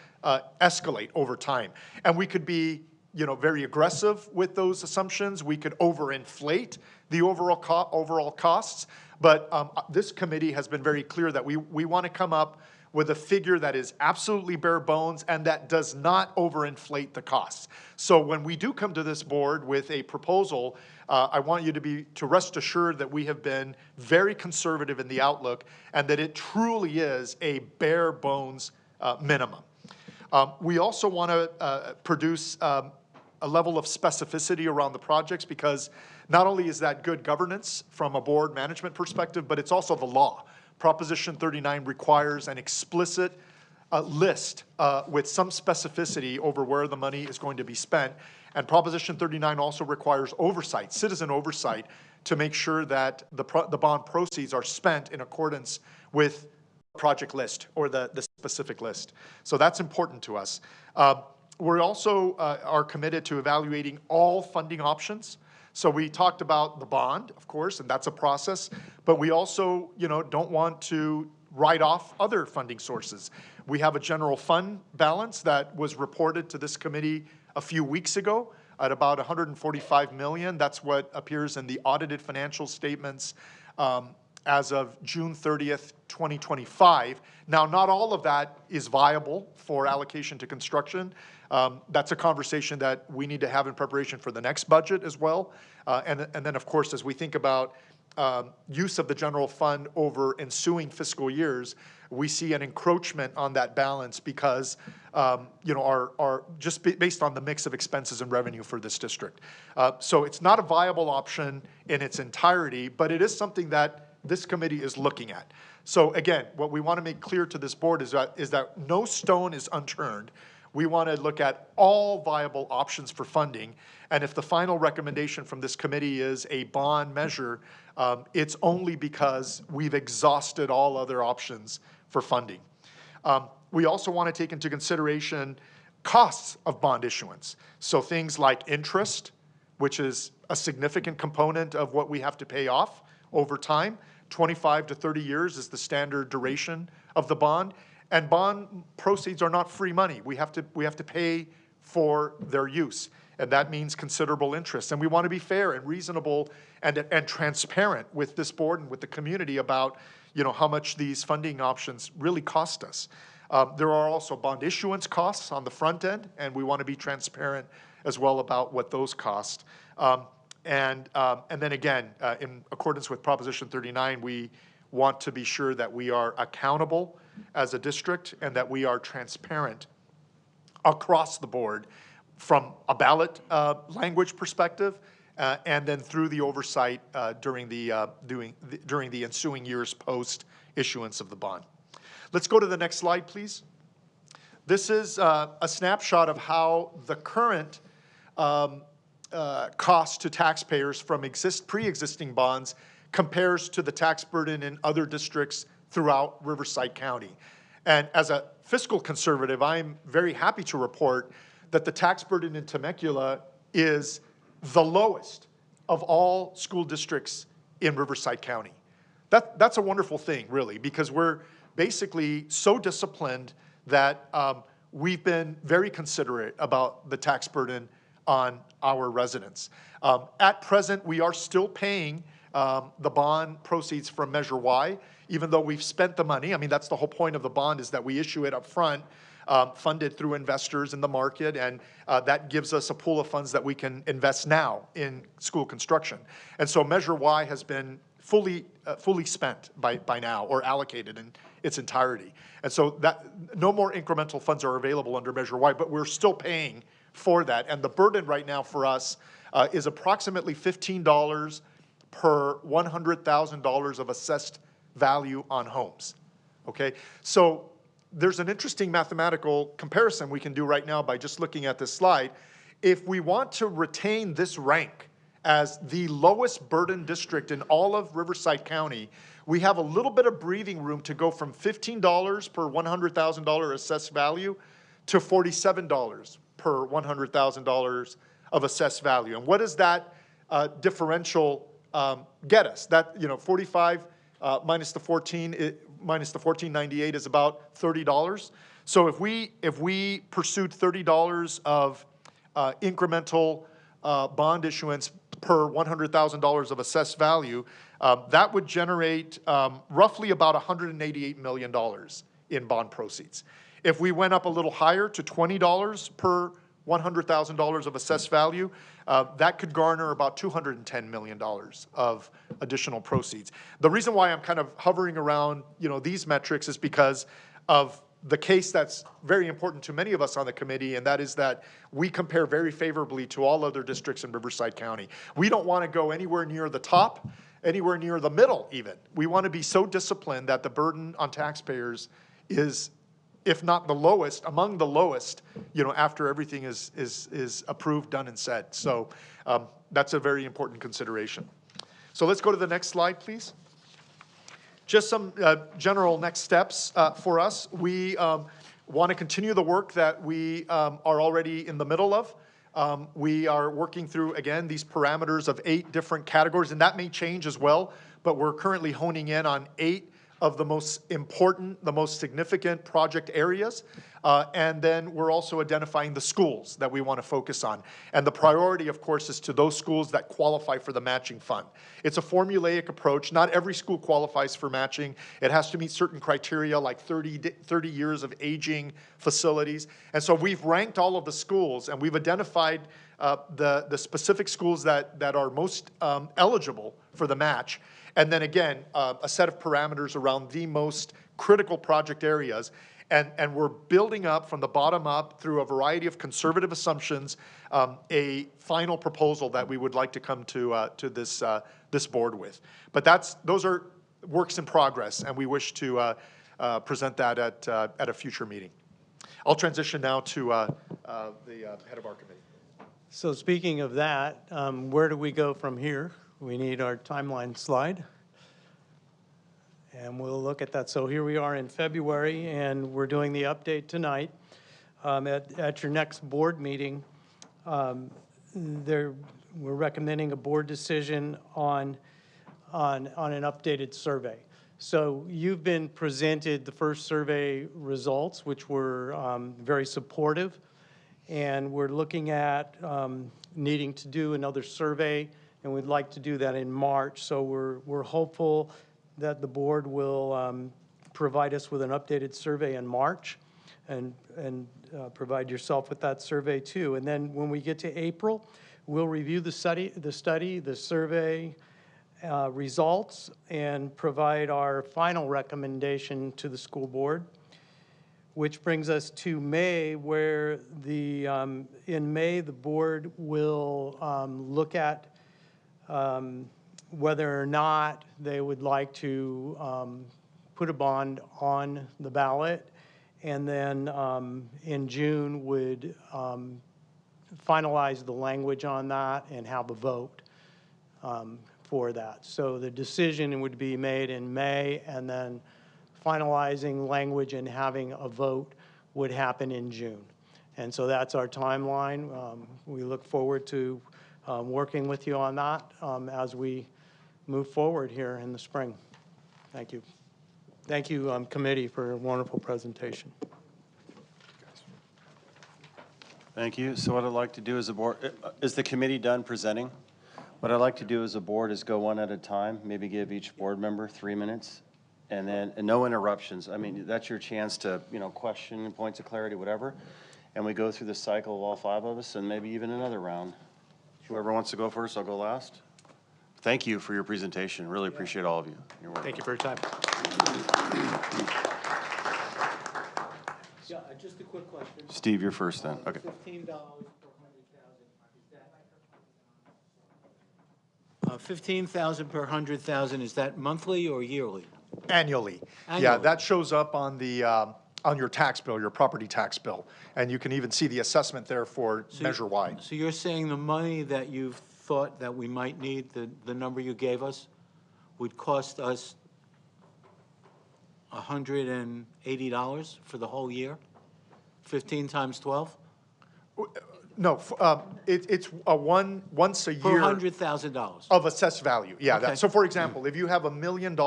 escalate over time. And we could be very aggressive with those assumptions. We could overinflate the overall costs. But this committee has been very clear that we want to come up with a figure that is absolutely bare bones and that does not overinflate the costs. So when we do come to this board with a proposal, I want you to rest assured that we have been very conservative in the outlook and that it truly is a bare bones minimum. We also want to produce a level of specificity around the projects because not only is that good governance from a board management perspective, but it's also the law. Proposition 39 requires an explicit list with some specificity over where the money is going to be spent. And Proposition 39 also requires oversight, citizen oversight, to make sure that the bond proceeds are spent in accordance with the project list or the specific list. So that's important to us. We also are committed to evaluating all funding options. So we talked about the bond, of course, and that's a process, but we also, don't want to write off other funding sources. We have a general fund balance that was reported to this committee a few weeks ago at about $145 million. That's what appears in the audited financial statements as of June 30th, 2025. Now, not all of that is viable for allocation to construction. That's a conversation that we need to have in preparation for the next budget as well. And then, of course, as we think about use of the general fund over ensuing fiscal years, we see an encroachment on that balance because, based on the mix of expenses and revenue for this district. So it's not a viable option in its entirety, but it is something that this committee is looking at. So again, what we want to make clear to this board is that no stone is unturned. We want to look at all viable options for funding. And if the final recommendation from this committee is a bond measure, it's only because we've exhausted all other options for funding. We also want to take into consideration costs of bond issuance. So things like interest, which is a significant component of what we have to pay off over time. 25 to 30 years is the standard duration of the bond. And bond proceeds are not free money. We have to pay for their use, and that means considerable interest. And we want to be fair and reasonable and transparent with this board and with the community about, how much these funding options really cost us. There are also bond issuance costs on the front end, and we want to be transparent as well about what those cost. And then again, in accordance with Proposition 39, we want to be sure that we are accountable as a district and that we are transparent across the board from a ballot language perspective and then through the oversight during the ensuing years post issuance of the bond. Let's go to the next slide, please. This is a snapshot of how the current cost to taxpayers from pre-existing bonds compares to the tax burden in other districts throughout Riverside County. And as a fiscal conservative, I'm very happy to report that the tax burden in Temecula is the lowest of all school districts in Riverside County. That's a wonderful thing, really, because we're basically so disciplined that we've been very considerate about the tax burden on our residents. At present, we are still paying the bond proceeds from Measure Y, even though we've spent the money. I mean, that's the whole point of the bond, is that we issue it up front, funded through investors in the market, and that gives us a pool of funds that we can invest now in school construction. And so Measure Y has been fully spent by now, or allocated in its entirety. And so that no more incremental funds are available under Measure Y, but we're still paying for that. And the burden right now for us is approximately $15 per $100,000 of assessed value on homes, okay? So there's an interesting mathematical comparison we can do right now by just looking at this slide. If we want to retain this rank as the lowest burden district in all of Riverside County, we have a little bit of breathing room to go from $15 per $100,000 assessed value to $47 per $100,000 of assessed value. And what does that differential get us? That, 45 minus the 14, minus the $14.98 is about $30. So if we pursued $30 of incremental bond issuance per $100,000 of assessed value, that would generate roughly about $188 million in bond proceeds. If we went up a little higher to $20 per $100,000 of assessed value, that could garner about $210 million of additional proceeds. The reason why I'm kind of hovering around, these metrics is because of the case that's very important to many of us on the committee, and that is that we compare very favorably to all other districts in Riverside County. We don't want to go anywhere near the top, anywhere near the middle even. We want to be so disciplined that the burden on taxpayers is, if not the lowest, among the lowest, after everything is approved, done, and said. So that's a very important consideration. So let's go to the next slide, please. Just some general next steps for us. We want to continue the work that we are already in the middle of. We are working through, again, these parameters of 8 different categories, and that may change as well, but we're currently honing in on 8 of the most important, the most significant project areas. And then we're also identifying the schools that we want to focus on. And the priority, of course, is to those schools that qualify for the matching fund. It's a formulaic approach. Not every school qualifies for matching. It has to meet certain criteria like 30 years of aging facilities. And so we've ranked all of the schools, and we've identified the specific schools that are most eligible for the match. And then again, a set of parameters around the most critical project areas. And we're building up from the bottom up through a variety of conservative assumptions, a final proposal that we would like to come to this board with. But those are works in progress, and we wish to present that at a future meeting. I'll transition now to the head of our committee. So speaking of that, where do we go from here? We need our timeline slide. And we'll look at that. So here we are in February, and we're doing the update tonight. At your next board meeting, we're recommending a board decision on an updated survey. So you've been presented the first survey results, which were very supportive. And we're looking at needing to do another survey, and we'd like to do that in March. So we're hopeful that the board will provide us with an updated survey in March, and provide yourself with that survey too. And then when we get to April, we'll review the survey results, and provide our final recommendation to the school board. Which brings us to May, where in May the board will look at whether or not they would like to put a bond on the ballot, and then in June would finalize the language on that and have a vote for that. So the decision would be made in May, and then finalizing language and having a vote would happen in June. And so that's our timeline. We look forward to working with you on that as we move forward here in the spring. Thank you. Thank you, committee, for a wonderful presentation. Thank you. So what I'd like to do as a board, is the committee done presenting? What I'd like to do as a board is go one at a time, maybe give each board member 3 minutes, and then and no interruptions. I mean, that's your chance to, question, points of clarity, whatever. And we go through the cycle of all 5 of us and maybe even another round. Whoever wants to go first, I'll go last. Thank you for your presentation. Really appreciate all of you. You're welcome. Thank you for your time. Yeah, just a quick question. Steve, you're first then. Okay. $15 per 100,000. $15,000 per 100,000. Is that monthly or yearly? Annually. Yeah, Annually. that shows up on the, on your tax bill, your property tax bill. And you can even see the assessment there for Measure Y. So you're saying the money that you've thought that we might need, the number you gave us, would cost us $180 for the whole year? 15 times 12? No, it's a once a Per year $100,000. of assessed value. Yeah, Okay. so for example, if you have $1 million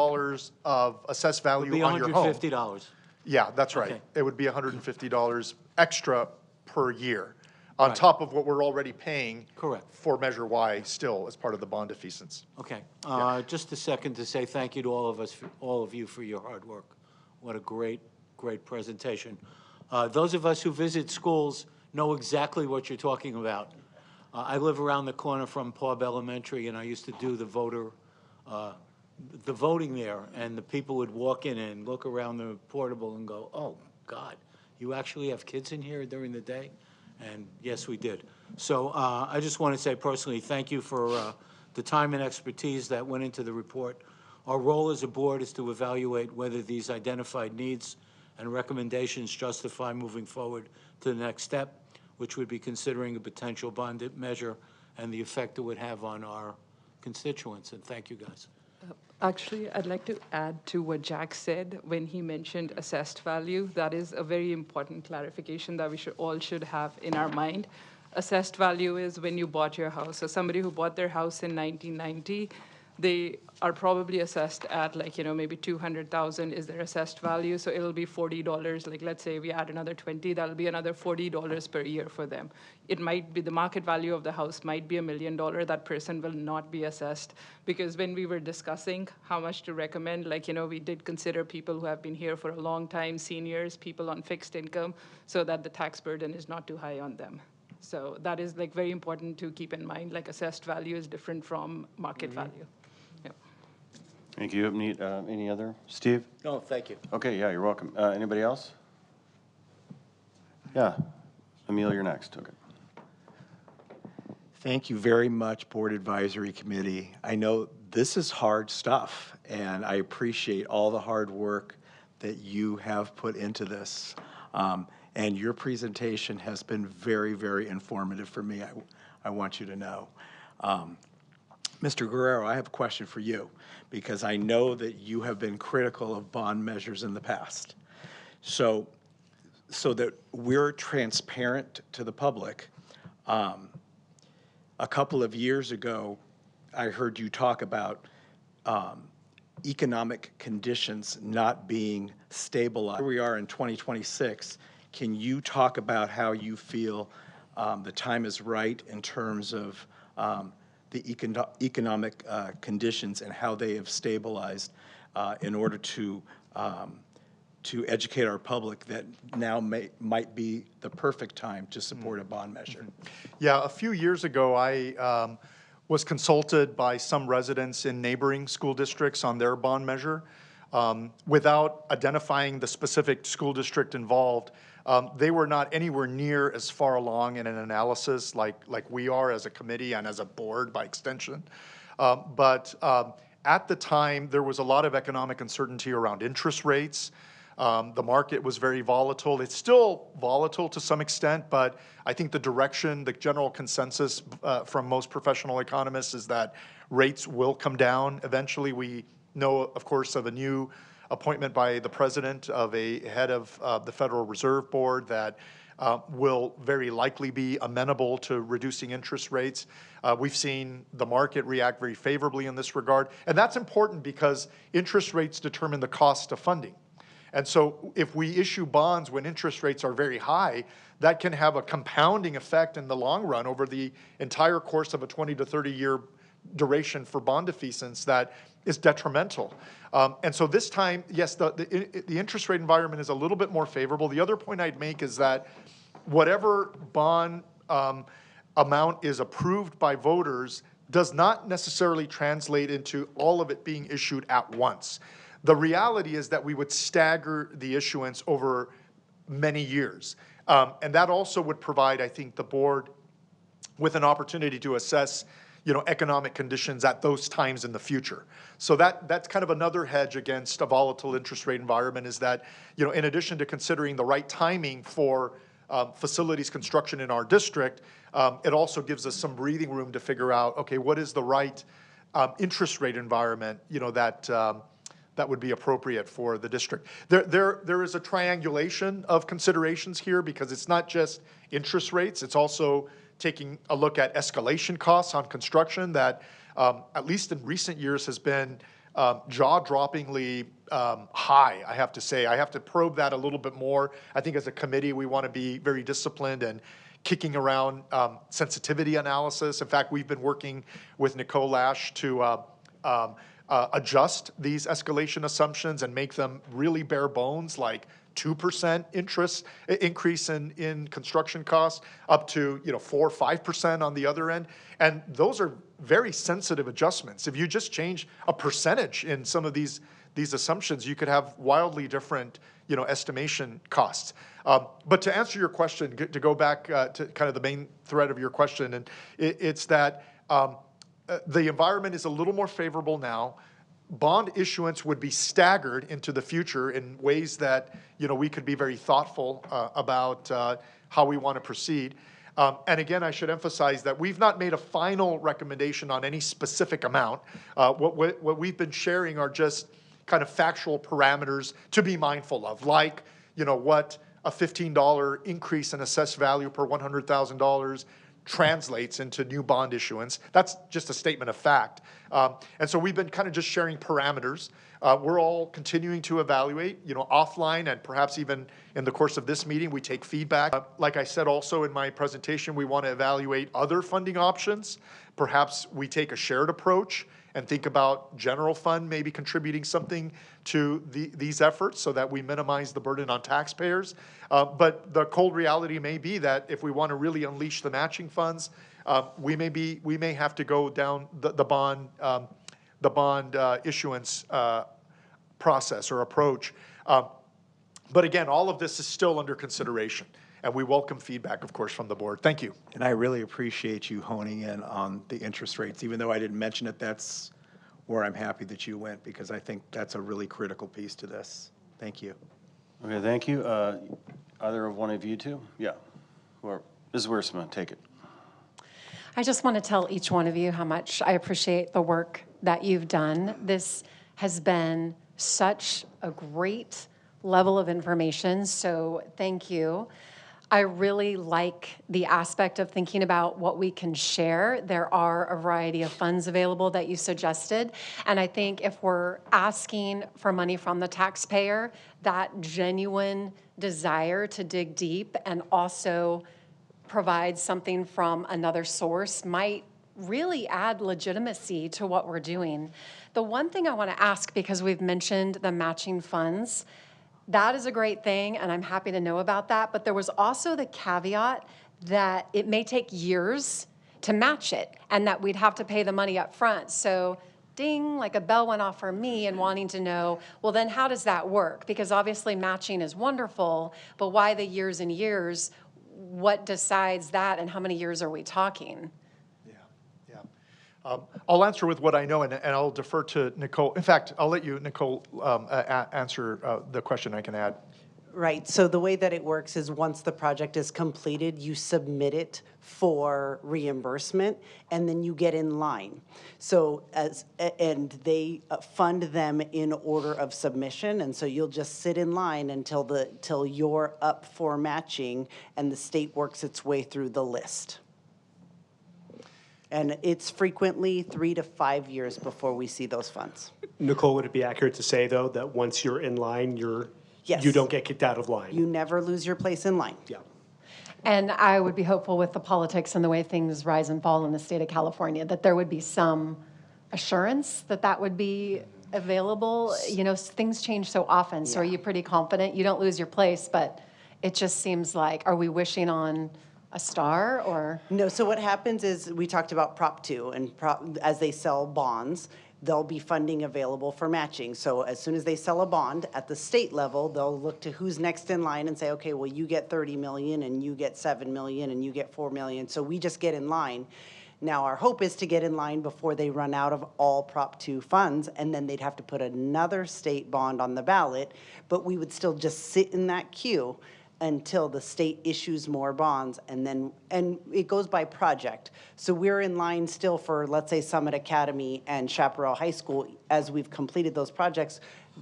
of assessed It would be value on your home. $150. Yeah, that's right. Okay. It would be $150 extra per year, on Right. top of what we're already paying. Correct. For Measure Y still as part of the bond defeasance. Okay. Just a second to say thank you to all of you for your hard work. What a great presentation. Those of us who visit schools know exactly what you're talking about. I live around the corner from Paub Elementary, and I used to do the voting there, and the people would walk in and look around the portable and go, "Oh, God, you actually have kids in here during the day?" And yes, we did. So I just want to say personally, thank you for the time and expertise that went into the report. Our role as a board is to evaluate whether these identified needs and recommendations justify moving forward to the next step, which would be considering a potential bond measure and the effect it would have on our constituents. And thank you, guys. Actually, I'd like to add to what Jack said when he mentioned assessed value. That is a very important clarification that we all should have in our mind. Assessed value is when you bought your house. So somebody who bought their house in 1990, they are probably assessed at maybe 200,000 is their assessed value. So it'll be $40. Like let's say we add another 20, that'll be another $40 per year for them. It might be the market value of the house might be $1 million. That person will not be assessed, because when we were discussing how much to recommend, we did consider people who have been here for a long time, seniors, people on fixed income, so that the tax burden is not too high on them. So that is very important to keep in mind. Assessed value is different from market value. Thank you. Any other? Steve? No, thank you. Okay, yeah, you're welcome. Anybody else? Yeah. Emil, you're next. Okay. Thank you very much, Board Advisory Committee. I know this is hard stuff, and I appreciate all the hard work that you have put into this. And your presentation has been very, very informative for me, I want you to know. Mr. Guerrero, I have a question for you, because I know that you have been critical of bond measures in the past. So that we're transparent to the public, a couple of years ago, I heard you talk about economic conditions not being stabilized. Here we are in 2026. Can you talk about how you feel the time is right in terms of the economic conditions and how they have stabilized in order to educate our public that now might be the perfect time to support a bond measure? Yeah, a few years ago, I was consulted by some residents in neighboring school districts on their bond measure. Without identifying the specific school district involved, they were not anywhere near as far along in an analysis like we are as a committee and as a board by extension. But at the time, there was a lot of economic uncertainty around interest rates. The market was very volatile. It's still volatile to some extent, but I think the direction, the general consensus from most professional economists is that rates will come down. Eventually, we know, of course, of a new appointment by the president of a head of the Federal Reserve Board that will very likely be amenable to reducing interest rates. We've seen the market react very favorably in this regard. And that's important because interest rates determine the cost of funding. And so if we issue bonds when interest rates are very high, that can have a compounding effect in the long run over the entire course of a 20 to 30-year duration for bond defeasance that is detrimental. And so this time, yes, the interest rate environment is a little bit more favorable. The other point I'd make is that whatever bond amount is approved by voters does not necessarily translate into all of it being issued at once. The reality is that we would stagger the issuance over many years. And that also would provide, I think, the board with an opportunity to assess, economic conditions at those times in the future. So that's kind of another hedge against a volatile interest rate environment is that, in addition to considering the right timing for facilities construction in our district, it also gives us some breathing room to figure out, okay, what is the right interest rate environment, that would be appropriate for the district. There is a triangulation of considerations here because it's not just interest rates, it's also taking a look at escalation costs on construction that, at least in recent years, has been jaw-droppingly high, I have to say. I have to probe that a little bit more. I think as a committee, we want to be very disciplined and kicking around sensitivity analysis. In fact, we've been working with Nicole Lash to adjust these escalation assumptions and make them really bare bones, like 2% interest increase in construction costs up to 4 or 5% on the other end. And those are very sensitive adjustments. If you just change a percentage in some of these assumptions, you could have wildly different estimation costs. But to answer your question, to go back to kind of the main thread of your question, and it's that the environment is a little more favorable now. Bond issuance would be staggered into the future in ways that we could be very thoughtful about how we want to proceed. And again, I should emphasize that we've not made a final recommendation on any specific amount. What we've been sharing are just kind of factual parameters to be mindful of, like what a $15 increase in assessed value per $100,000 translates into new bond issuance. That's just a statement of fact. And so we've been kind of just sharing parameters. We're all continuing to evaluate, offline and perhaps even in the course of this meeting, we take feedback. Like I said also in my presentation, we want to evaluate other funding options. Perhaps we take a shared approach and think about general fund maybe contributing something to these efforts so that we minimize the burden on taxpayers. But the cold reality may be that if we want to really unleash the matching funds, we may have to go down the bond issuance process or approach. But again, all of this is still under consideration. And we welcome feedback, of course, from the board. Thank you. And I really appreciate you honing in on the interest rates. Even though I didn't mention it, that's where I'm happy that you went, because I think that's a really critical piece to this. Thank you. Okay, thank you. Either of one of you two? Yeah. Ms. Wiersma, take it. I just want to tell each one of you how much I appreciate the work that you've done. This has been such a great level of information, so thank you. I really like the aspect of thinking about what we can share. There are a variety of funds available that you suggested, and I think if we're asking for money from the taxpayer, that genuine desire to dig deep and also provide something from another source might really add legitimacy to what we're doing. The one thing I want to ask, because we've mentioned the matching funds, that is a great thing, and I'm happy to know about that, but there was also the caveat that it may take years to match it and that we'd have to pay the money up front. So ding, like a bell went off for me and wanting to know, well, then how does that work? Because obviously matching is wonderful, but why the years and years? What decides that, and how many years are we talking? I'll answer with what I know, and I'll defer to Nicole. In fact, I'll let you, Nicole, answer the question I can add. Right, so the way that it works is once the project is completed, you submit it for reimbursement, and then you get in line. So and they fund them in order of submission, and so you'll just sit in line till you're up for matching, and the state works its way through the list. And it's frequently 3 to 5 years before we see those funds. Nicole, would it be accurate to say, though, that once you're in line, Yes. you don't get kicked out of line? You never lose your place in line. Yeah. And I would be hopeful with the politics and the way things rise and fall in the state of California, that there would be some assurance that that would be available. You know, things change so often, so are you pretty confident? You don't lose your place, but it just seems like, are we wishing on a star or? No, so what happens is, we talked about Prop 2, and as they sell bonds, there'll be funding available for matching. So as soon as they sell a bond at the state level, they'll look to who's next in line and say, okay, well, you get 30 million and you get 7 million and you get 4 million. So we just get in line. Now, our hope is to get in line before they run out of all Prop 2 funds, and then they'd have to put another state bond on the ballot, but we would still just sit in that queue until the state issues more bonds, and it goes by project. So we're in line still for, let's say, Summit Academy and Chaparral High School. As we've completed those projects,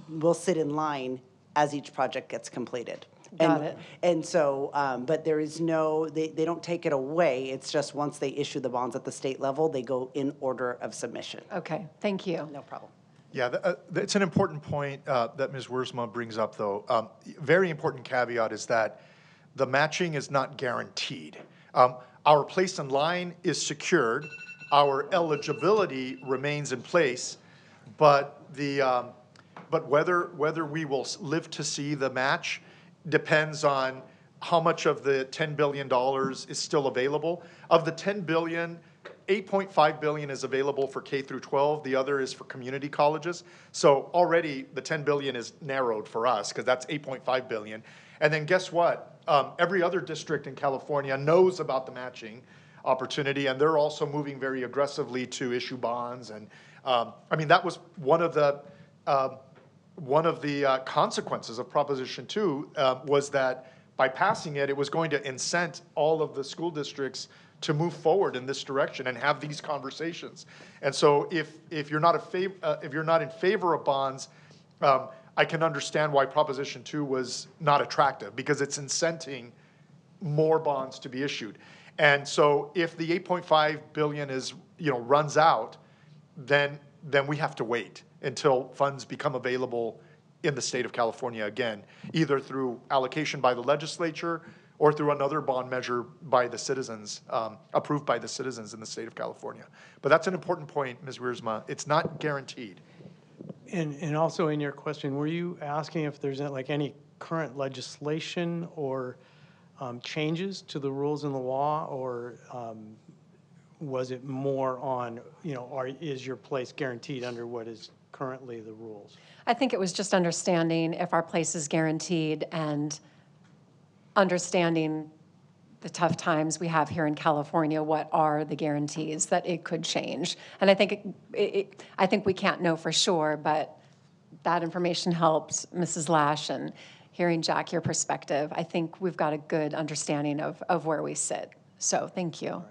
we'll sit in line as each project gets completed. Got it. And so, but there is no, they don't take it away. It's just once they issue the bonds at the state level, they go in order of submission. Okay, thank you. No problem. Yeah, it's an important point that Ms. Wiersma brings up, though. Very important caveat is that the matching is not guaranteed. Our place in line is secured. Our eligibility remains in place, but whether we will live to see the match depends on how much of the $10 billion is still available. Of the $10 billion, $8.5 billion is available for K through 12. The other is for community colleges. So already the $10 billion is narrowed for us because that's $8.5 billion. And then guess what? Every other district in California knows about the matching opportunity, and they're also moving very aggressively to issue bonds. And I mean, that was one of the consequences of Proposition 2 was that by passing it, it was going to incent all of the school districts to move forward in this direction and have these conversations. And so if you're not in favor of bonds, I can understand why Proposition 2 was not attractive, because it's incenting more bonds to be issued. And so if the 8.5 billion runs out, then we have to wait until funds become available in the state of California again, either through allocation by the legislature or through another bond measure by the citizens, approved by the citizens in the state of California. But that's an important point, Ms. Wiersma. It's not guaranteed. And also in your question, were you asking if there's like any current legislation or changes to the rules in the law, or was it more on, is your place guaranteed under what is currently the rules? I think it was just understanding if our place is guaranteed and understanding the tough times we have here in California, what are the guarantees that it could change? And I think I think we can't know for sure, but that information helps Mrs. Lash, and hearing Jack, your perspective, I think we've got a good understanding of where we sit. So thank you.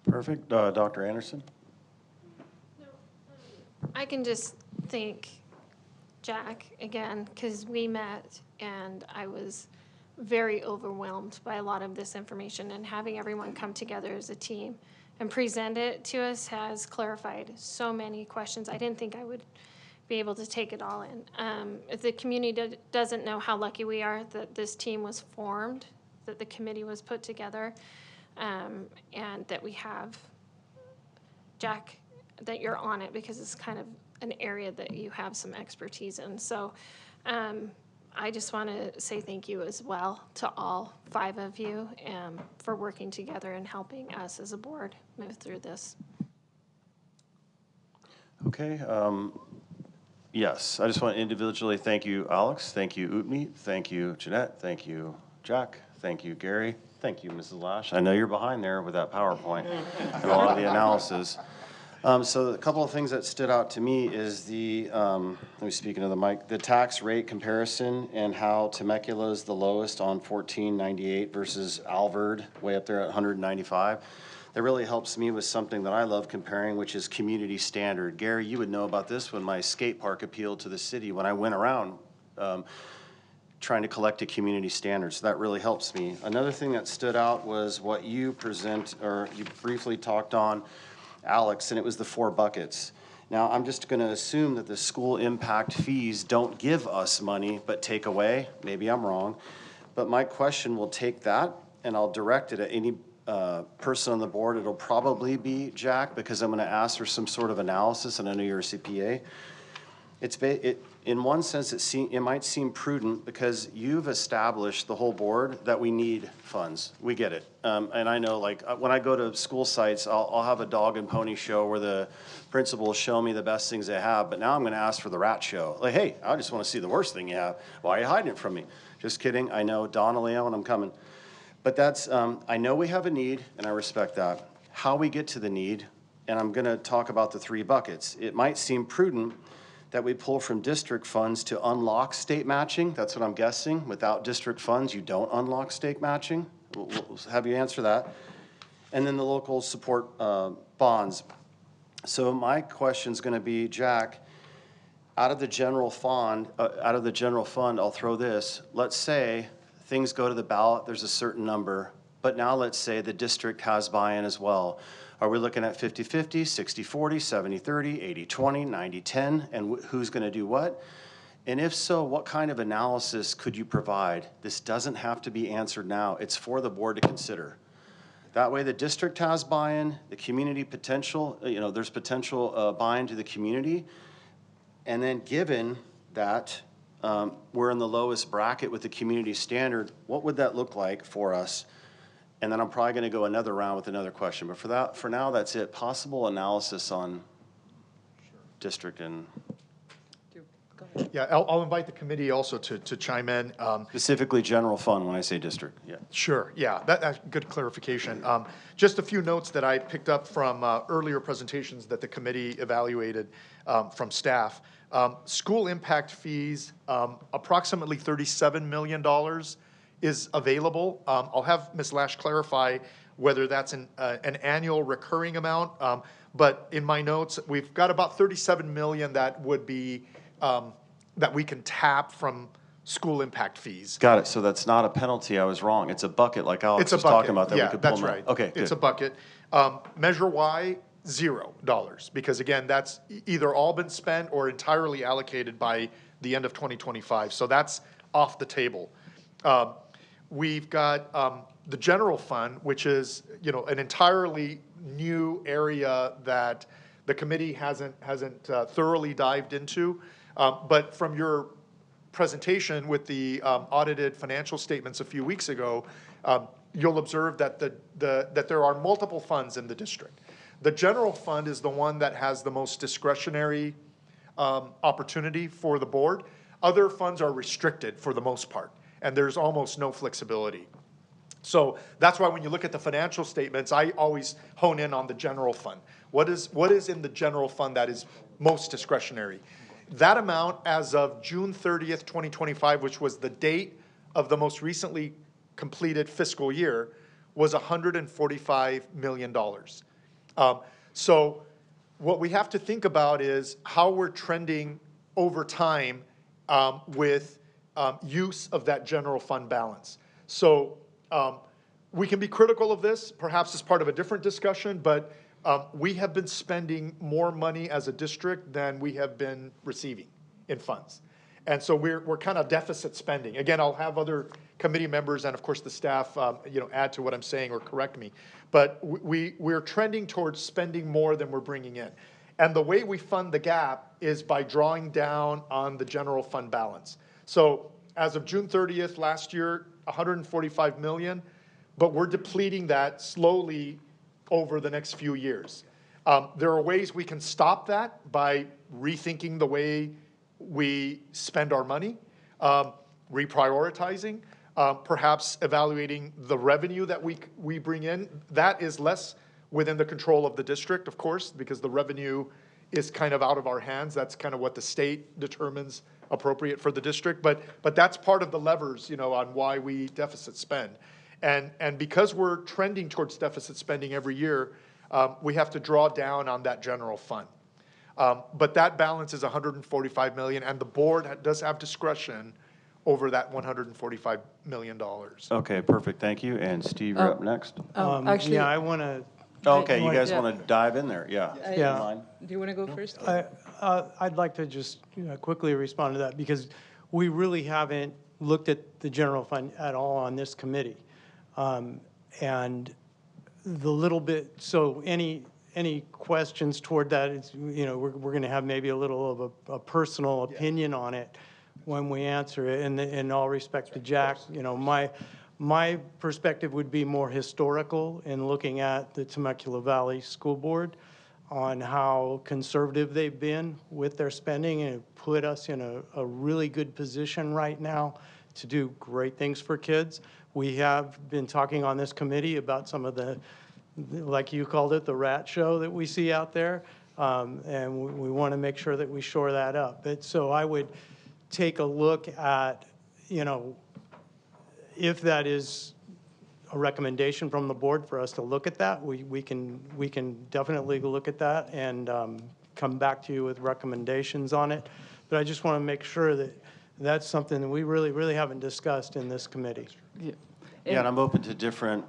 Perfect. Dr. Anderson? I can just thank Jack again, because we met and I was very overwhelmed by a lot of this information, and having everyone come together as a team and present it to us has clarified so many questions. I didn't think I would be able to take it all in. If the community doesn't know how lucky we are that this team was formed, that the committee was put together, and that we have Jack, that you're on it, because it's kind of an area that you have some expertise in. So I just want to say thank you as well to all 5 of you for working together and helping us as a board move through this. Okay. Yes, I just want to individually thank you, Alex. Thank you, Utmi. Thank you, Jeanette. Thank you, Jack. Thank you, Gary. Thank you, Mrs. Lash. I know you're behind there with that PowerPoint and a lot of the analysis. So a couple of things that stood out to me is the, let me speak into the mic, the tax rate comparison and how Temecula is the lowest on 1498 versus Alvord way up there at 195. That really helps me with something that I love comparing, which is community standard. Gary, you would know about this when my skate park appealed to the city when I went around trying to collect a community standard. So that really helps me. Another thing that stood out was what you you briefly talked on, Alex, and it was the 4 buckets. Now, I'm just going to assume that the school impact fees don't give us money, but take away. Maybe I'm wrong. But my question will take that, and I'll direct it at any person on the board. It'll probably be Jack, because I'm going to ask for some sort of analysis, and I know you're a CPA. In one sense, it might seem prudent because you've established the whole board that we need funds. We get it. And I know, like, when I go to school sites, I'll have a dog and pony show where the principals show me the best things they have, but now I'm going to ask for the rat show. Like, hey, I just want to see the worst thing you have. Why are you hiding it from me? Just kidding. I know, Donna, Leo, and I'm coming. But that's, I know we have a need, and I respect that. How we get to the need, and I'm going to talk about the 3 buckets. It might seem prudent that we pull from district funds to unlock state matching. That's what I'm guessing. Without district funds, you don't unlock state matching. We'll have you answer that. And then the local support bonds. So my question's going to be, Jack, out of the general fund, I'll throw this. Let's say things go to the ballot, there's a certain number, but now let's say the district has buy-in as well. Are we looking at 50-50, 60-40, 70-30, 80-20, 90-10, and who's going to do what? And if so, what kind of analysis could you provide? This doesn't have to be answered now. It's for the board to consider. That way the district has buy-in, the community potential, there's potential buy-in to the community. And then given that we're in the lowest bracket with the community standard, what would that look like for us? And then I'm probably going to go another round with another question. But for now, that's it. Possible analysis on district and... Yeah, I'll invite the committee also to chime in. Specifically general fund when I say district, yeah. Sure, yeah, that's good clarification. Just a few notes that I picked up from earlier presentations that the committee evaluated from staff. School impact fees, approximately $37 million is available. I'll have Ms. Lash clarify whether that's an annual recurring amount, but in my notes, we've got about $37 million that would be, that we can tap from school impact fees. Got it, so that's not a penalty, I was wrong. It's a bucket like Alex was talking about that we could pull that's them out. right. Okay, good. It's a bucket. Measure Y, $0, because again, that's either all been spent or entirely allocated by the end of 2025, so that's off the table. We've got the general fund, which is an entirely new area that the committee hasn't thoroughly dived into. But from your presentation with the audited financial statements a few weeks ago, you'll observe that that there are multiple funds in the district. The general fund is the one that has the most discretionary opportunity for the board. Other funds are restricted for the most part, and there's almost no flexibility. So that's why when you look at the financial statements, I always hone in on the general fund. What is in the general fund that is most discretionary? That amount as of June 30th, 2025, which was the date of the most recently completed fiscal year, was $145 million. So what we have to think about is how we're trending over time with use of that general fund balance. So we can be critical of this, perhaps as part of a different discussion, but we have been spending more money as a district than we have been receiving in funds. And so we're kind of deficit spending. Again, I'll have other committee members and of course the staff add to what I'm saying or correct me. But we're trending towards spending more than we're bringing in. And the way we fund the gap is by drawing down on the general fund balance. So as of June 30th last year, 145 million, but we're depleting that slowly over the next few years. There are ways we can stop that by rethinking the way we spend our money, reprioritizing, perhaps evaluating the revenue that we bring in. That is less within the control of the district, of course, because the revenue is kind of out of our hands. That's kind of what the state determines appropriate for the district. But that's part of the levers, on why we deficit spend. And because we're trending towards deficit spending every year, we have to draw down on that general fund. But that balance is $145 million, and the board does have discretion over that $145 million. Okay, perfect, thank you. And Steve, you're up next. Actually, Yeah, I want to, Okay, you guys Yeah. want to dive in there? Yeah. Yeah. Line. do you want to go first? I'd like to just quickly respond to that, because we really haven't looked at the general fund at all on this committee. And the little bit, so any questions toward that, it's, we're going to have maybe a little of a personal opinion on it when we answer it. And in all respect to Jack, my perspective would be more historical in looking at the Temecula Valley School Board on how conservative they've been with their spending, and it put us in a really good position right now to do great things for kids. We have been talking on this committee about some of the, like you called it, the rat show that we see out there, and we want to make sure that we shore that up. But so I would take a look at, if that is a recommendation from the board for us to look at that, we can definitely look at that and come back to you with recommendations on it. But I just want to make sure that that's something that we really haven't discussed in this committee. Yeah. Yeah, and I'm open to different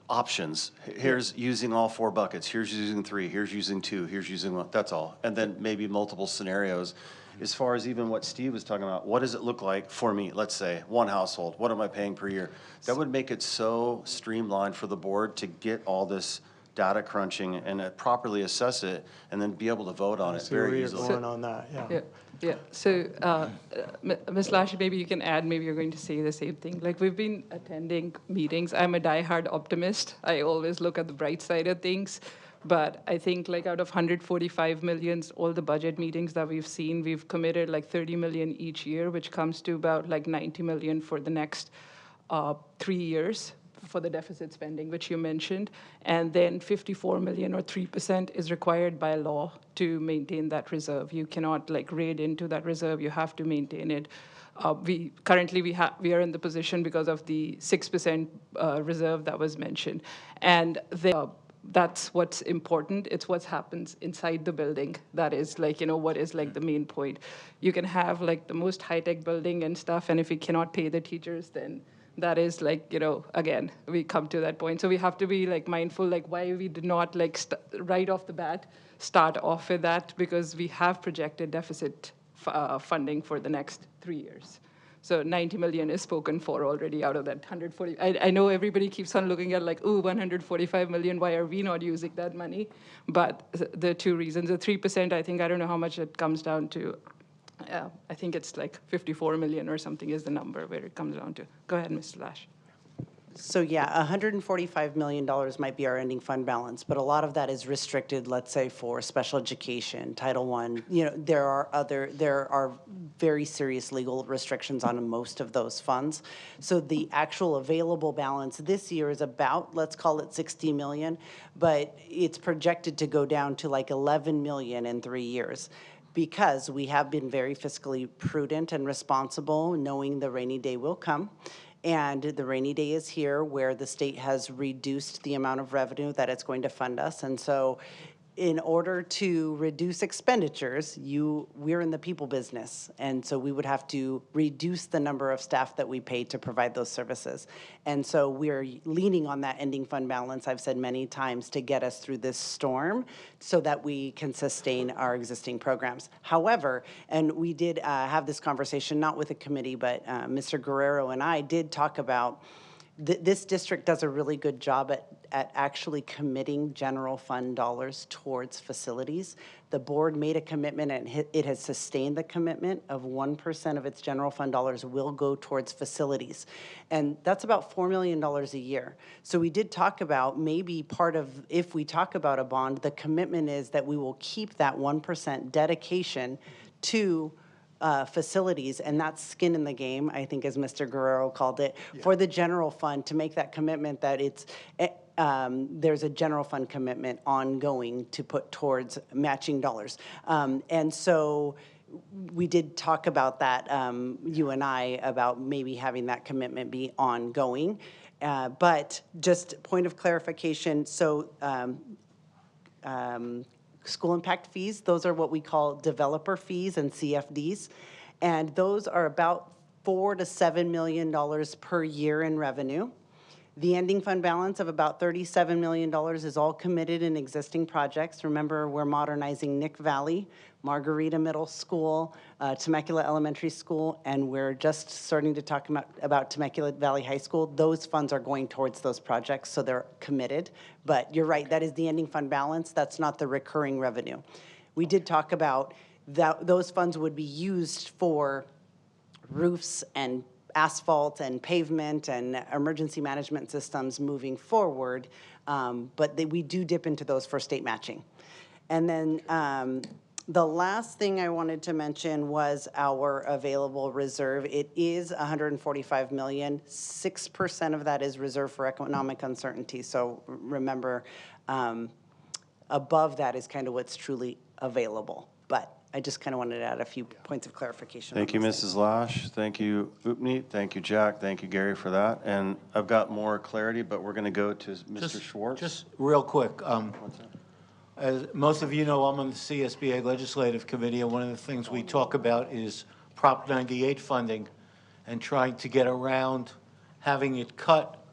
options. Here's using all 4 buckets. Here's using 3. Here's using 2. Here's using 1. That's all. And then maybe multiple scenarios. As far as even what Steve was talking about, what does it look like for me? Let's say one household. What am I paying per year? That would make it so streamlined for the board to get all this data crunching and properly assess it, and then be able to vote on it See where very you're easily. going on that, yeah. Yeah. So, Ms. Lashley, maybe you can add, maybe you're going to say the same thing. Like, we've been attending meetings. I'm a diehard optimist. I always look at the bright side of things. But I think, like, out of 145 million, all the budget meetings that we've seen, we've committed like 30 million each year, which comes to about like 90 million for the next 3 years for the deficit spending, which you mentioned. And then 54 million, or 3%, is required by law to maintain that reserve. You cannot like raid into that reserve. You have to maintain it. We are in the position because of the 6% reserve that was mentioned. And that's what's important. It's what happens inside the building that is like, what is like the main point. You can have like the most high-tech building and stuff, and if you cannot pay the teachers, then that is like, again, we come to that point. So we have to be like mindful, like why we did not like right off the bat start off with that, because we have projected deficit funding for the next 3 years. So 90 million is spoken for already out of that 140. I know everybody keeps on looking at like, ooh, 145 million, why are we not using that money? But the 2 reasons, the 3%, I don't know how much it comes down to. I think it's like 54 million or something is the number where it comes down to. Go ahead, Mr. Lash. So yeah, $145 million might be our ending fund balance, but a lot of that is restricted, let's say, for special education, Title I. There are very serious legal restrictions on most of those funds. So the actual available balance this year is about, let's call it 60 million, but it's projected to go down to like 11 million in 3 years, because we have been very fiscally prudent and responsible, knowing the rainy day will come. And the rainy day is here, where the state has reduced the amount of revenue that it's going to fund us. And so in order to reduce expenditures, we're in the people business. And so we would have to reduce the number of staff that we pay to provide those services. And so we're leaning on that ending fund balance, I've said many times, to get us through this storm so that we can sustain our existing programs. However, and we did have this conversation, not with the committee, but Mr. Guerrero and I did talk about this district does a really good job at actually committing general fund dollars towards facilities. The board made a commitment, and it has sustained the commitment of 1% of its general fund dollars will go towards facilities. And that's about $4 million a year. So we did talk about maybe part of, if we talk about a bond, the commitment is that we will keep that 1% dedication to facilities, and that's skin in the game, I think, as Mr. Guerrero called it, for the general fund, to make that commitment that it's, there's a general fund commitment ongoing to put towards matching dollars. And so we did talk about that, you and I, about maybe having that commitment be ongoing. But just point of clarification, so school impact fees, those are what we call developer fees and CFDs. And those are about $4 to $7 million per year in revenue. The ending fund balance of about $37 million is all committed in existing projects. Remember, we're modernizing Nick Valley, Margarita Middle School, Temecula Elementary School, and we're just starting to talk about Temecula Valley High School. Those funds are going towards those projects, so they're committed. But you're right, that is the ending fund balance. That's not the recurring revenue. We did talk about that those funds would be used for roofs and asphalt and pavement and emergency management systems moving forward, but we do dip into those for state matching. And then the last thing I wanted to mention was our available reserve. It is $145 million. 6% of that is reserved for economic uncertainty. So remember, above that is kind of what's truly available. But I just kind of wanted to add a few points of clarification. Thank you, Mrs. Lash. Thank you, Upneat. Thank you, Jack. Thank you, Gary, for that. And I've got more clarity, but we're going to go to Mr. Schwartz. Just real quick. As most of you know, I'm on the CSBA Legislative Committee, and one of the things we talk about is Prop 98 funding and trying to get around having it cut.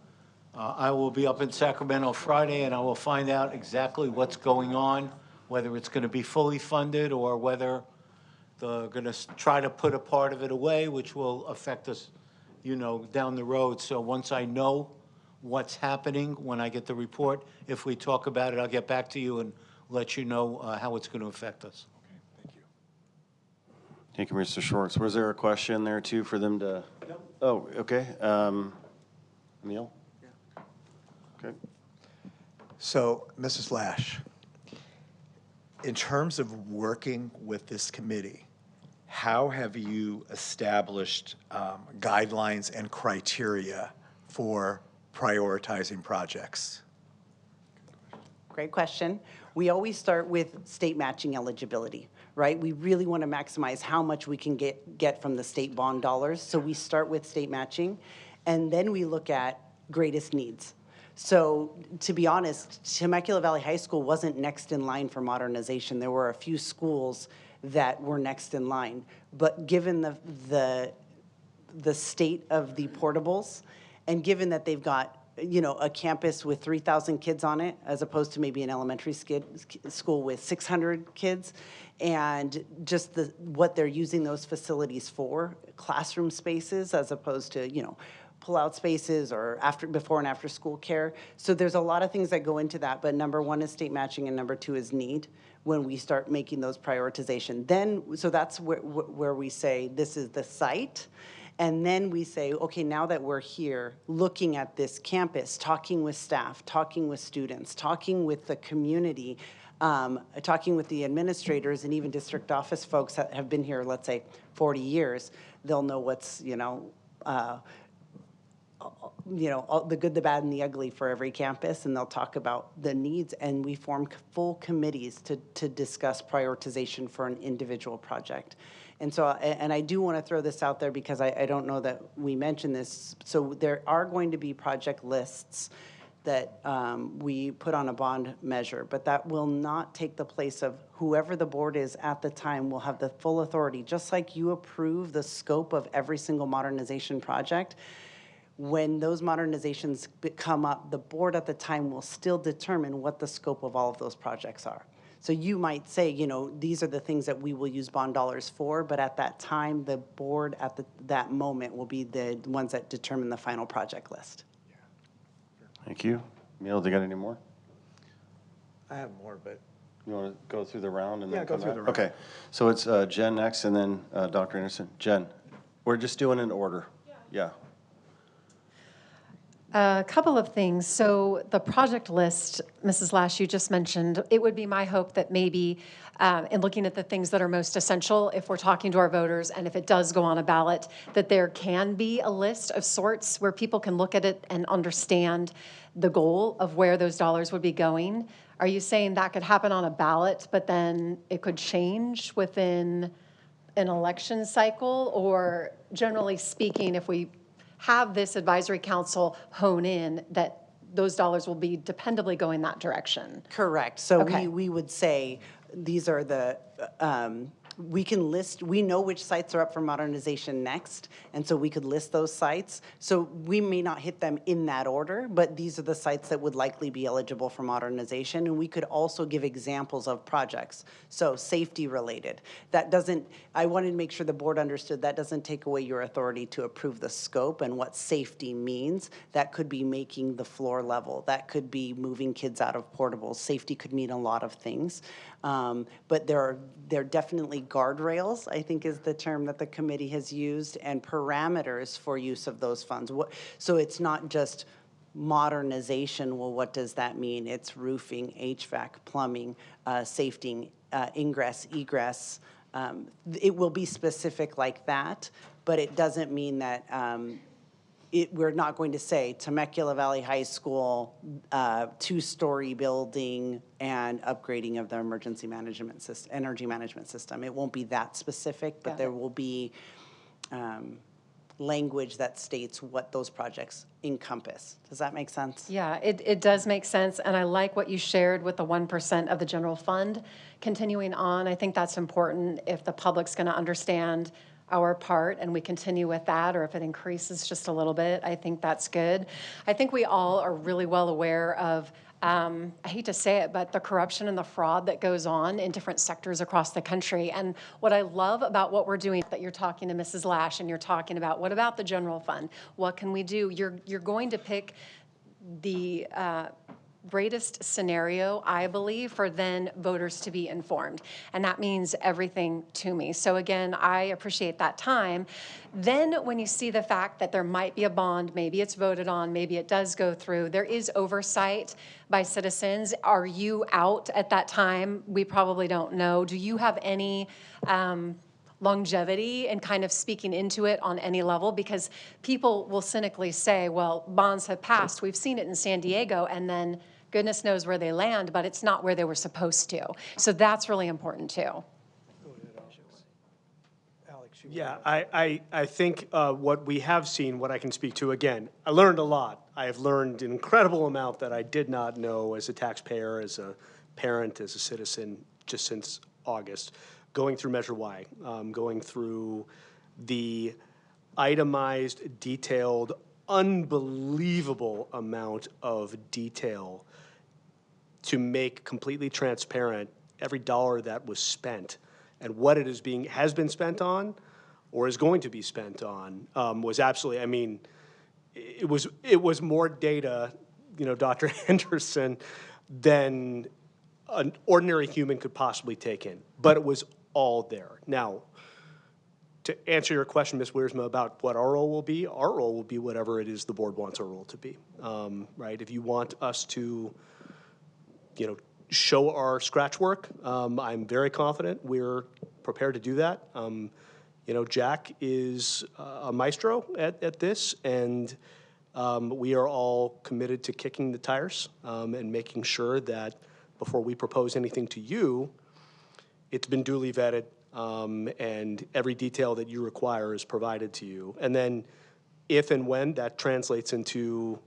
I will be up in Sacramento Friday, and I will find out exactly what's going on, whether it's going to be fully funded or whether they're going to try to put a part of it away, which will affect us, you know, down the road. So once I know what's happening, when I get the report, if we talk about it, I'll get back to you and let you know how it's going to affect us. Okay, thank you. Thank you, Mr. Schwartz. Was there a question there, too, for them to? No. Oh, okay. Neil? Yeah. Okay. So, Mrs. Lash, in terms of working with this committee, how have you established guidelines and criteria for prioritizing projects? Great question. We always start with state matching eligibility, right? We really want to maximize how much we can get from the state bond dollars. So we start with state matching, and then we look at greatest needs. So to be honest, Temecula Valley High School wasn't next in line for modernization. There were a few schools that were next in line. But given the state of the portables, and given that they've got, you know, a campus with 3,000 kids on it, as opposed to maybe an elementary school with 600 kids, and just what they're using those facilities for, classroom spaces, as opposed to, you know, pull-out spaces or before and after school care. So there's a lot of things that go into that, but number one is state matching and number two is need when we start making those prioritization. Then, so that's where we say this is the site. And then we say, okay, now that we're here, looking at this campus, talking with staff, talking with students, talking with the community, talking with the administrators and even district office folks that have been here, let's say, 40 years, they'll know what's, all the good, the bad, and the ugly for every campus, and they'll talk about the needs, and we form full committees to discuss prioritization for an individual project. And so, and I do want to throw this out there because I don't know that we mentioned this. So there are going to be project lists that we put on a bond measure, but that will not take the place of whoever the board is at the time will have the full authority. Just like you approve the scope of every single modernization project, when those modernizations come up, the board at the time will still determine what the scope of all of those projects are. So you might say, these are the things that we will use bond dollars for, but at that time, the board at that moment will be the ones that determine the final project list. Thank you. Neil, do you got any more? I have more, but. You want to go through the round and Yeah, then go come through back? the round. Okay, so it's Jen next and then Dr. Anderson. Jen, we're just doing an order. Yeah. A couple of things. So the project list, Mrs. Lash, you just mentioned, it would be my hope that maybe in looking at the things that are most essential, if we're talking to our voters and if it does go on a ballot, that there can be a list of sorts where people can look at it and understand the goal of where those dollars would be going. Are you saying that could happen on a ballot, but then it could change within an election cycle? Or generally speaking, if we have this advisory council hone in, that those dollars will be dependably going that direction? Correct. So Okay. we would say, these are the, we can list, we know which sites are up for modernization next, and so we could list those sites. So we may not hit them in that order, but these are the sites that would likely be eligible for modernization, and we could also give examples of projects. So safety related. That doesn't, I wanted to make sure the board understood that doesn't take away your authority to approve the scope and what safety means. That could be making the floor level. That could be moving kids out of portables. Safety could mean a lot of things. But there are definitely guardrails, I think is the term that the committee has used, and parameters for use of those funds. So it's not just modernization. Well, what does that mean? It's roofing, HVAC, plumbing, safety, ingress, egress. It will be specific like that, but it doesn't mean that we're not going to say Temecula Valley High School, 2-story building and upgrading of the emergency management system, energy management system. It won't be that specific, but there will be language that states what those projects encompass. Does that make sense? Yeah, it does make sense, and I like what you shared with the 1% of the general fund. Continuing on, I think that's important if the public's going to understand our part and we continue with that, or if it increases just a little bit, I think that's good. I think we all are really well aware of, I hate to say it, but the corruption and the fraud that goes on in different sectors across the country. And what I love about what we're doing, that you're talking to Mrs. Lash and you're talking about, what about the general fund? What can we do? You're going to pick the greatest scenario, I believe, for then voters to be informed. And that means everything to me. So again, I appreciate that time. Then when you see the fact that there might be a bond, maybe it's voted on, maybe it does go through, there is oversight by citizens. Are you out at that time? We probably don't know. Do you have any longevity and kind of speaking into it on any level? Because people will cynically say, well, bonds have passed. We've seen it in San Diego, and then goodness knows where they land, but it's not where they were supposed to. So that's really important too. Yeah, I think what we have seen, what I can speak to, again, I learned a lot. I have learned an incredible amount that I did not know as a taxpayer, as a parent, as a citizen, just since August. Going through Measure Y, going through the itemized, detailed, unbelievable amount of detail to make completely transparent every dollar that was spent and what it has been spent on or is going to be spent on, was absolutely, I mean, it was more data, Dr. Henderson, than an ordinary human could possibly take in, but it was all there. Now, to answer your question, Ms. Wiersma, about what our role will be whatever it is the board wants our role to be, right? If you want us to, show our scratch work, I'm very confident we're prepared to do that. Jack is a maestro at this, and we are all committed to kicking the tires and making sure that before we propose anything to you, it's been duly vetted, and every detail that you require is provided to you. And then if and when that translates into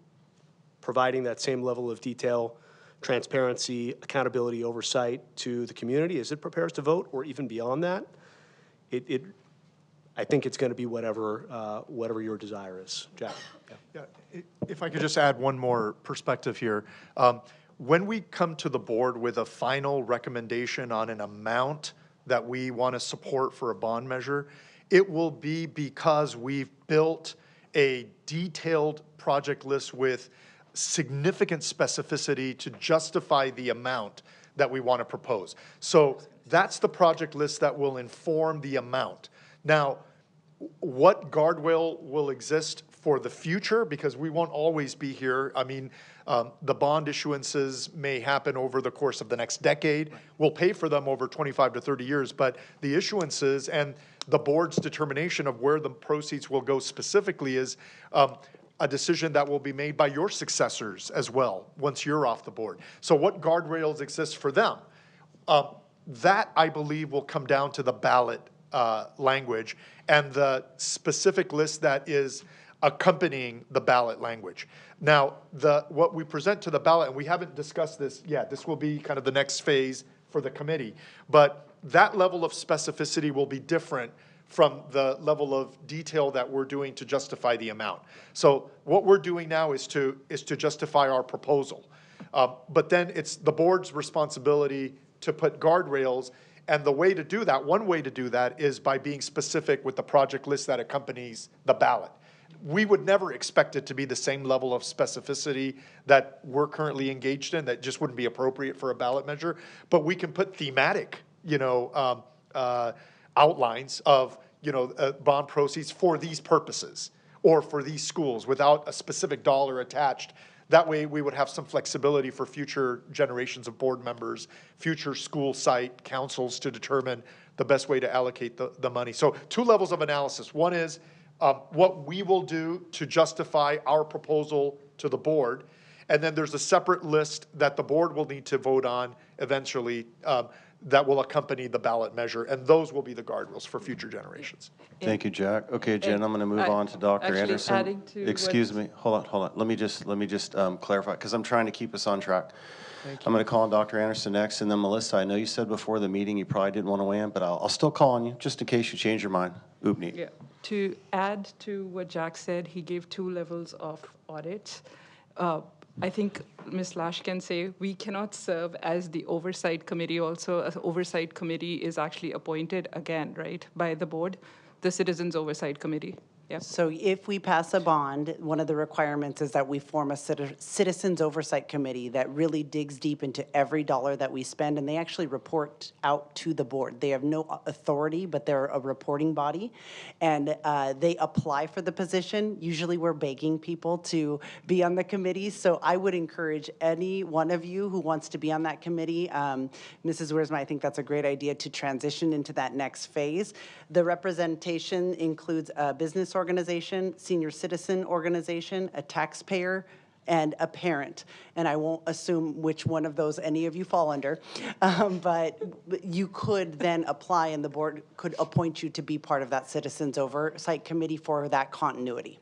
providing that same level of detail, transparency, accountability, oversight to the community as it prepares to vote, or even beyond that, I think it's going to be whatever your desire is. Jack? Yeah, if I could just add one more perspective here. When we come to the board with a final recommendation on an amount that we want to support for a bond measure, it will be because we've built a detailed project list with significant specificity to justify the amount that we want to propose. So that's the project list that will inform the amount. Now, what guardrail will exist for the future, because we won't always be here. I mean, the bond issuances may happen over the course of the next decade. We'll pay for them over 25 to 30 years, but the issuances and the board's determination of where the proceeds will go specifically is a decision that will be made by your successors as well, once you're off the board. So what guardrails exist for them? That, I believe, will come down to the ballot language and the specific list that is accompanying the ballot language. Now, what we present to the ballot, and we haven't discussed this yet, this will be kind of the next phase for the committee, but that level of specificity will be different from the level of detail that we're doing to justify the amount. So what we're doing now is to justify our proposal. But then it's the board's responsibility to put guardrails, and the way to do that, one way to do that is by being specific with the project list that accompanies the ballot. We would never expect it to be the same level of specificity that we're currently engaged in. That just wouldn't be appropriate for a ballot measure. But we can put thematic, outlines of, bond proceeds for these purposes or for these schools without a specific dollar attached. That way we would have some flexibility for future generations of board members, future school site councils to determine the best way to allocate the money. So 2 levels of analysis. One is what we will do to justify our proposal to the board. And then there's a separate list that the board will need to vote on eventually that will accompany the ballot measure. And those will be the guardrails for future generations. Thank you, Jack. Okay, Jen, I'm going to move on to Dr. Actually, Anderson. adding to Excuse me. Hold on. Let me just clarify, because I'm trying to keep us on track. I'm going to call on Dr. Anderson next, and then Melissa, I know you said before the meeting you probably didn't want to weigh in, but I'll still call on you just in case you change your mind. Oopnie. Yeah. To add to what Jack said, he gave 2 levels of audits. I think Ms. Lash can say we cannot serve as the oversight committee also. An oversight committee is actually appointed again, right, by the board, the Citizens Oversight Committee. Yep. So if we pass a bond, one of the requirements is that we form a citizens oversight committee that really digs deep into every dollar that we spend, and they actually report out to the board. They have no authority, but they're a reporting body, and they apply for the position. Usually we're begging people to be on the committee, so I would encourage any one of you who wants to be on that committee. Mrs. Wiersma, I think that's a great idea to transition into that next phase. The representation includes a business organization, senior citizen organization, a taxpayer, and a parent. And I won't assume which one of those any of you fall under, but you could then apply and the board could appoint you to be part of that Citizens Oversight Committee for that continuity.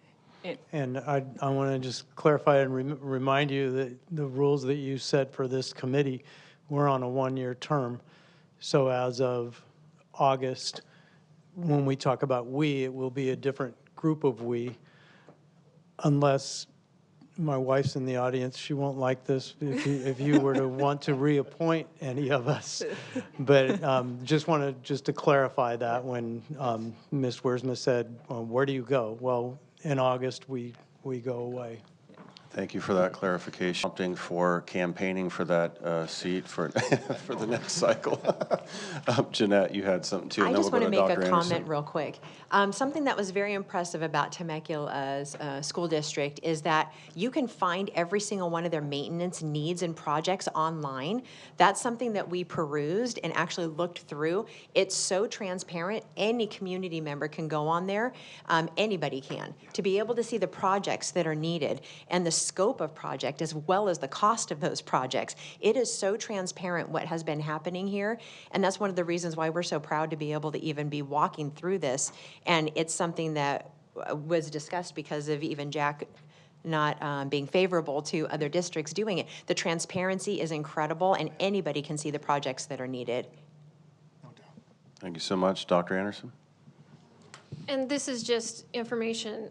And I want to just clarify and remind you that the rules that you set for this committee, we're on a 1-year term. So as of August, when we talk about we, it will be a different group of we, unless my wife's in the audience. She won't like this if you were to want to reappoint any of us. But just to clarify that when Ms. Wiersma said, where do you go? Well, in August, we go away. Thank you for that clarification. Opting for campaigning for that seat for for the next cycle. Jeanette, you had something too. I just want to make a comment Anderson. real quick. Something that was very impressive about Temecula's school district is that you can find every single one of their maintenance needs and projects online. That's something that we perused and actually looked through. It's so transparent. Any community member can go on there. Anybody can. To be able to see the projects that are needed and the scope of project as well as the cost of those projects. It is so transparent what has been happening here, and that's one of the reasons why we're so proud to be able to even be walking through this, and it's something that was discussed because of even Jack not being favorable to other districts doing it. The transparency is incredible, and anybody can see the projects that are needed. Thank you so much. Dr. Anderson? And this is just information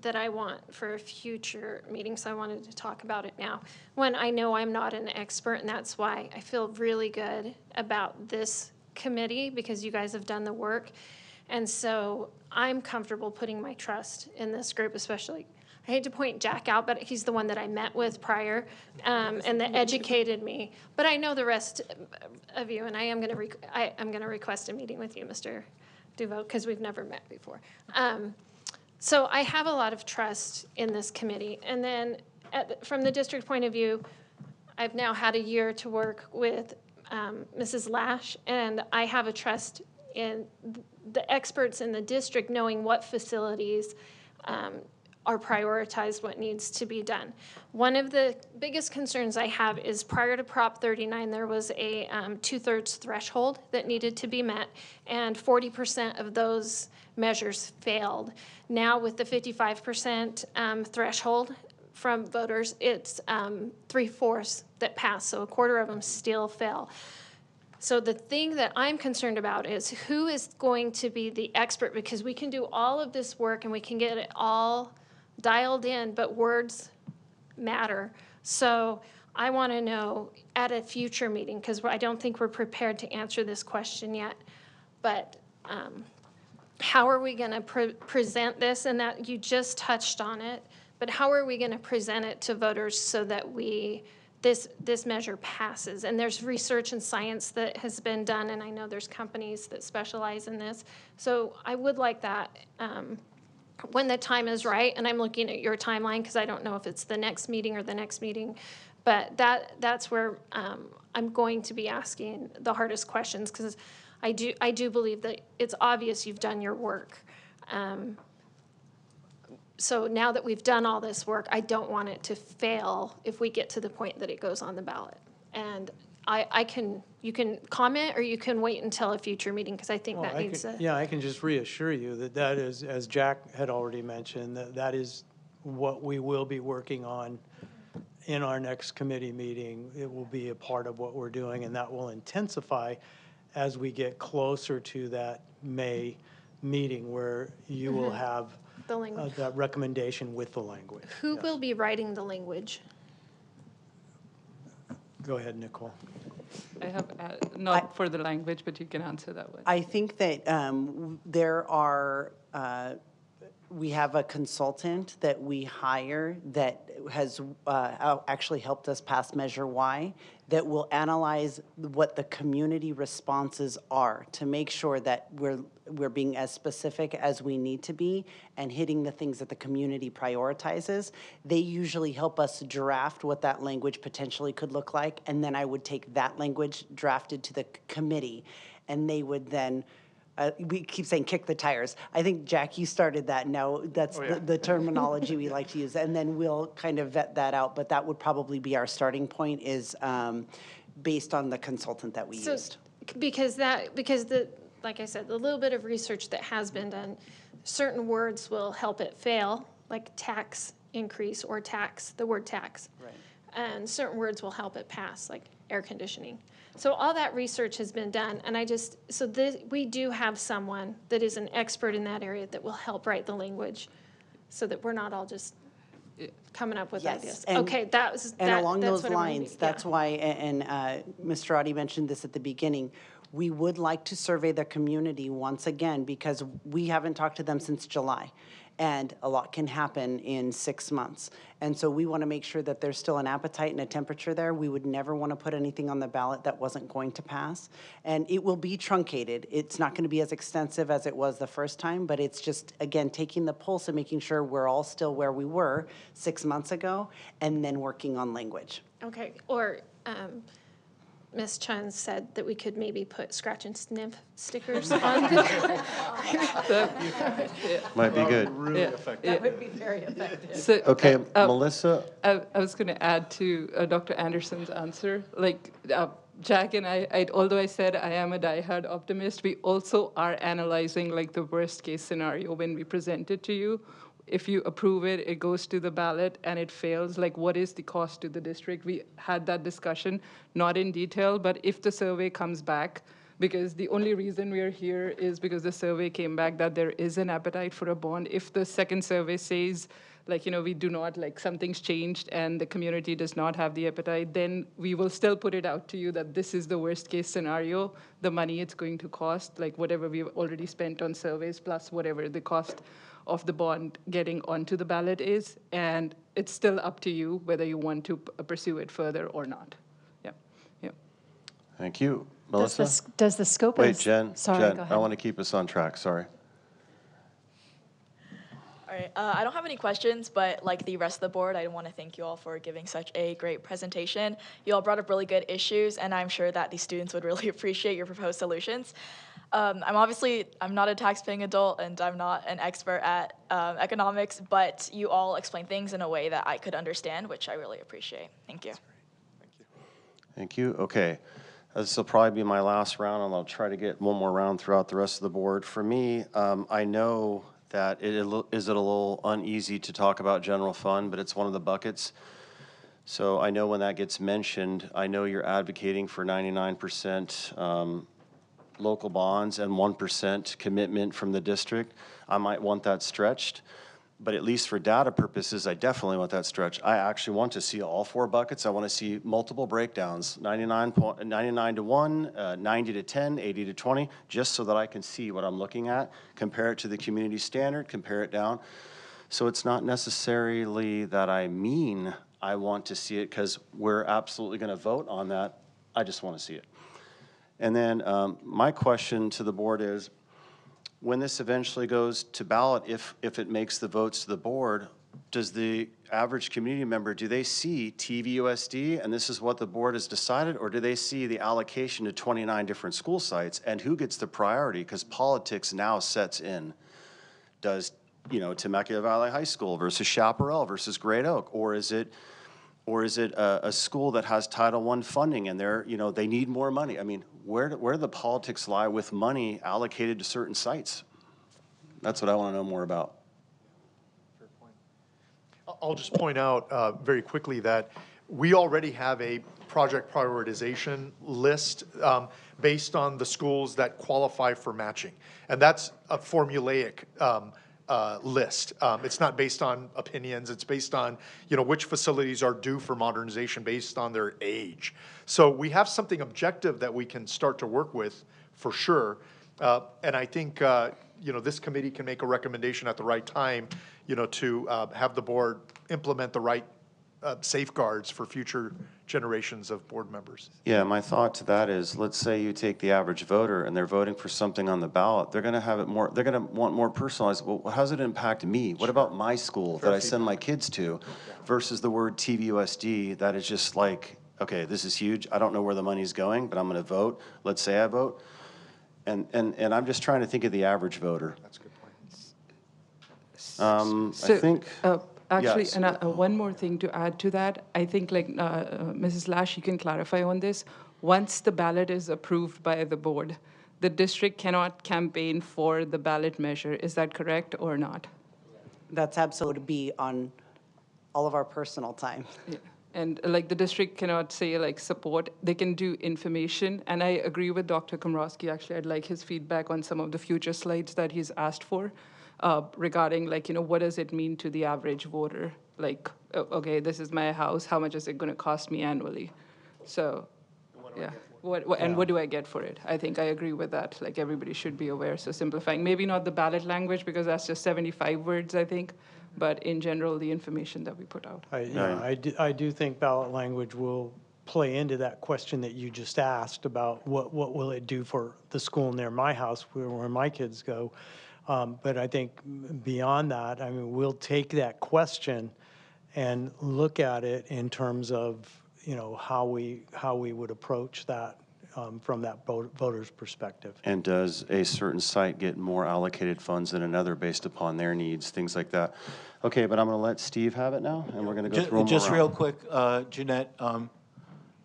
that I want for a future meeting, so I wanted to talk about it now. When I know I'm not an expert, and that's why I feel really good about this committee, because you guys have done the work. And so I'm comfortable putting my trust in this group, especially. I hate to point Jack out, but he's the one that I met with prior and that educated me. But I know the rest of you, and I'm going to request a meeting with you, Mr. DeVoe, because we've never met before. So I have a lot of trust in this committee. And then from the district point of view, I've now had a year to work with Mrs. Lash, and I have a trust in the experts in the district knowing what facilities are prioritized, what needs to be done. One of the biggest concerns I have is prior to Prop 39, there was a 2/3 threshold that needed to be met, and 40% of those measures failed. Now with the 55% threshold from voters, it's 3/4 that pass, so a quarter of them still fail. So the thing that I'm concerned about is who is going to be the expert, because we can do all of this work and we can get it all dialed in, but words matter. So I want to know at a future meeting, because I don't think we're prepared to answer this question yet, but how are we going to present this? And that you just touched on it, but how are we going to present it to voters so that this measure passes? And there's research and science that has been done, and I know there's companies that specialize in this. So I would like that when the time is right, and I'm looking at your timeline because I don't know if it's the next meeting or the next meeting, but that's where I'm going to be asking the hardest questions, because I do believe that it's obvious you've done your work. So now that we've done all this work, I don't want it to fail if we get to the point that it goes on the ballot. And you can comment, or you can wait until a future meeting, because I think that needs to. Yeah, I can just reassure you that is, as Jack had already mentioned, that is what we will be working on in our next committee meeting. It will be a part of what we're doing, and that will intensify as we get closer to that May meeting, where you will have the language. That recommendation with the language. Who will be writing the language? Go ahead, Nicole. I have, not for the language, but you can answer that one. I think that we have a consultant that we hire that has actually helped us pass Measure Y, that will analyze what the community responses are to make sure that we're being as specific as we need to be and hitting the things that the community prioritizes. They usually help us draft what that language potentially could look like, and then I would take that language drafted to the committee, and they would then we keep saying kick the tires. I think, Jack, you started that. Now that's the terminology we like to use. And then we'll kind of vet that out. But that would probably be our starting point, is based on the consultant that we used. Because like I said, the little bit of research that has been done, certain words will help it fail, like tax increase or tax, the word tax. Right. And certain words will help it pass, like air conditioning. So all that research has been done, and we do have someone that is an expert in that area that will help write the language, so that we're not all just coming up with ideas. Okay, along those lines, that's why, and Mr. Oddie mentioned this at the beginning, we would like to survey the community once again, because we haven't talked to them since July. And a lot can happen in 6 months. And so we want to make sure that there's still an appetite and a temperature there. We would never want to put anything on the ballot that wasn't going to pass. And it will be truncated. It's not going to be as extensive as it was the first time, but it's just, again, taking the pulse and making sure we're all still where we were 6 months ago, and then working on language. Okay, or Ms. Chun said that we could maybe put scratch and sniff stickers on Might be good. Really effective. That would be very effective. So, Okay, Melissa? I was going to add to Dr. Anderson's answer. Like, Jack and I, although I said I am a diehard optimist, we also are analyzing like the worst case scenario when we present it to you. If you approve it, it goes to the ballot and it fails, like what is the cost to the district? We had that discussion, not in detail, but if the survey comes back, because the only reason we are here is because the survey came back that there is an appetite for a bond. If the second survey says, like, we do not, like something's changed and the community does not have the appetite, then we will still put it out to you that this is the worst case scenario, the money it's going to cost, like whatever we've already spent on surveys plus whatever the cost of the bond getting onto the ballot is, and it's still up to you whether you want to pursue it further or not. Yeah. Thank you. Melissa? Does the scope Wait, of... Jen, Sorry, Jen, go ahead. I want to keep us on track, sorry. All right, I don't have any questions, but like the rest of the board, I want to thank you all for giving such a great presentation. You all brought up really good issues, and I'm sure that the students would really appreciate your proposed solutions. I'm not a tax-paying adult, and I'm not an expert at economics, but you all explain things in a way that I could understand, which I really appreciate. Thank you. Thank you. Okay. This will probably be my last round, and I'll try to get one more round throughout the rest of the board. For me, I know that it is a little uneasy to talk about general fund, but it's one of the buckets. So I know when that gets mentioned, I know you're advocating for 99% local bonds and 1% commitment from the district. I might want that stretched. But at least for data purposes, I definitely want that stretch. I actually want to see all four buckets. I want to see multiple breakdowns, 99 to 1, 90 to 10, 80 to 20, just so that I can see what I'm looking at, compare it to the community standard, compare it down. So it's not necessarily that I want to see it because we're absolutely going to vote on that. I just want to see it. And then my question to the board is, when this eventually goes to ballot, if it makes the votes to the board, does the average community member, do they see TVUSD and this is what the board has decided, or do they see the allocation to 29 different school sites and who gets the priority? Because politics now sets in. Does, Temecula Valley High School versus Chaparral versus Great Oak, or is it a school that has Title I funding and they need more money? I mean, where do the politics lie with money allocated to certain sites? That's what I want to know more about. Fair point. I'll just point out very quickly that we already have a project prioritization list based on the schools that qualify for matching. And that's a formulaic list. It's not based on opinions. It's based on, which facilities are due for modernization based on their age. So we have something objective that we can start to work with for sure. And I think, this committee can make a recommendation at the right time, to have the board implement the right safeguards for future generations of board members. Yeah, my thought to that is, let's say you take the average voter and they're voting for something on the ballot. They're going to have it more, they're going to want more personalized. Well, how does it impact me? What about my school that I send my kids to versus the word TVUSD that is just like, okay, this is huge. I don't know where the money's going, but I'm going to vote. Let's say I vote. And I'm just trying to think of the average voter. That's a good point. I think... Actually, yes. and one more thing to add to that, I think Mrs. Lash, you can clarify on this. Once the ballot is approved by the board, the district cannot campaign for the ballot measure. Is that correct or not? That's absolutely be on all of our personal time. Yeah. And the district cannot say support, they can do information. And I agree with Dr. Komrosky. Actually, I'd like his feedback on some of the future slides that he's asked for. Regarding what does it mean to the average voter? Okay, this is my house, how much is it going to cost me annually? So, yeah, what do I get for it? I think I agree with that. Everybody should be aware. So simplifying, maybe not the ballot language because that's just 75 words, I think, but in general, the information that we put out. I do think ballot language will play into that question that you just asked about what will it do for the school near my house where my kids go. But I think beyond that, I mean, we'll take that question and look at it in terms of, how we would approach that from that voter's perspective. And does a certain site get more allocated funds than another based upon their needs, things like that? Okay, but I'm going to let Steve have it now, and we're going to go through them Just around. real quick, Jeanette,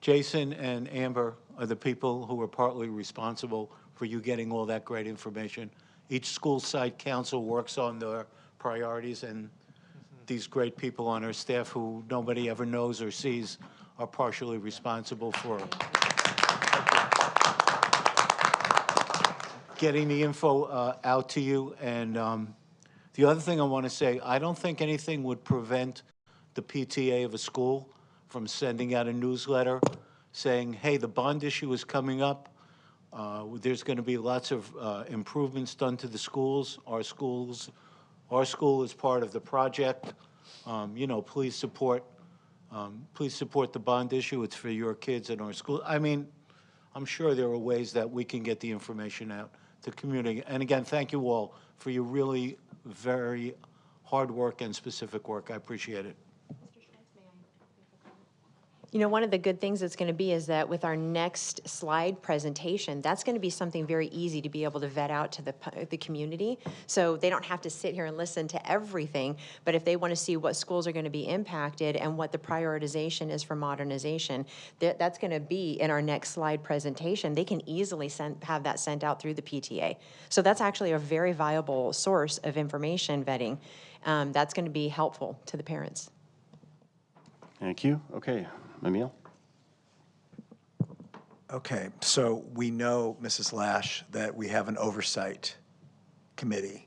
Jason and Amber are the people who are partly responsible for you getting all that great information. Each school site council works on their priorities, and these great people on our staff who nobody ever knows or sees are partially responsible for getting the info out to you. And the other thing I want to say, I don't think anything would prevent the PTA of a school from sending out a newsletter saying, hey, the bond issue is coming up. There's going to be lots of improvements done to the schools. Our school is part of the project. Please support the bond issue. It's for your kids in our school. I mean, I'm sure there are ways that we can get the information out to the community. And again, thank you all for your really very hard work and specific work. I appreciate it. You know, one of the good things that's going to be is that with our next slide presentation, that's going to be something very easy to be able to vet out to the community. So they don't have to sit here and listen to everything, but if they want to see what schools are going to be impacted and what the prioritization is for modernization, that's going to be in our next slide presentation. They can easily have that sent out through the PTA. So that's actually a very viable source of information vetting. That's going to be helpful to the parents. Thank you. Okay. Emil? Okay, so we know, Mrs. Lash, that we have an oversight committee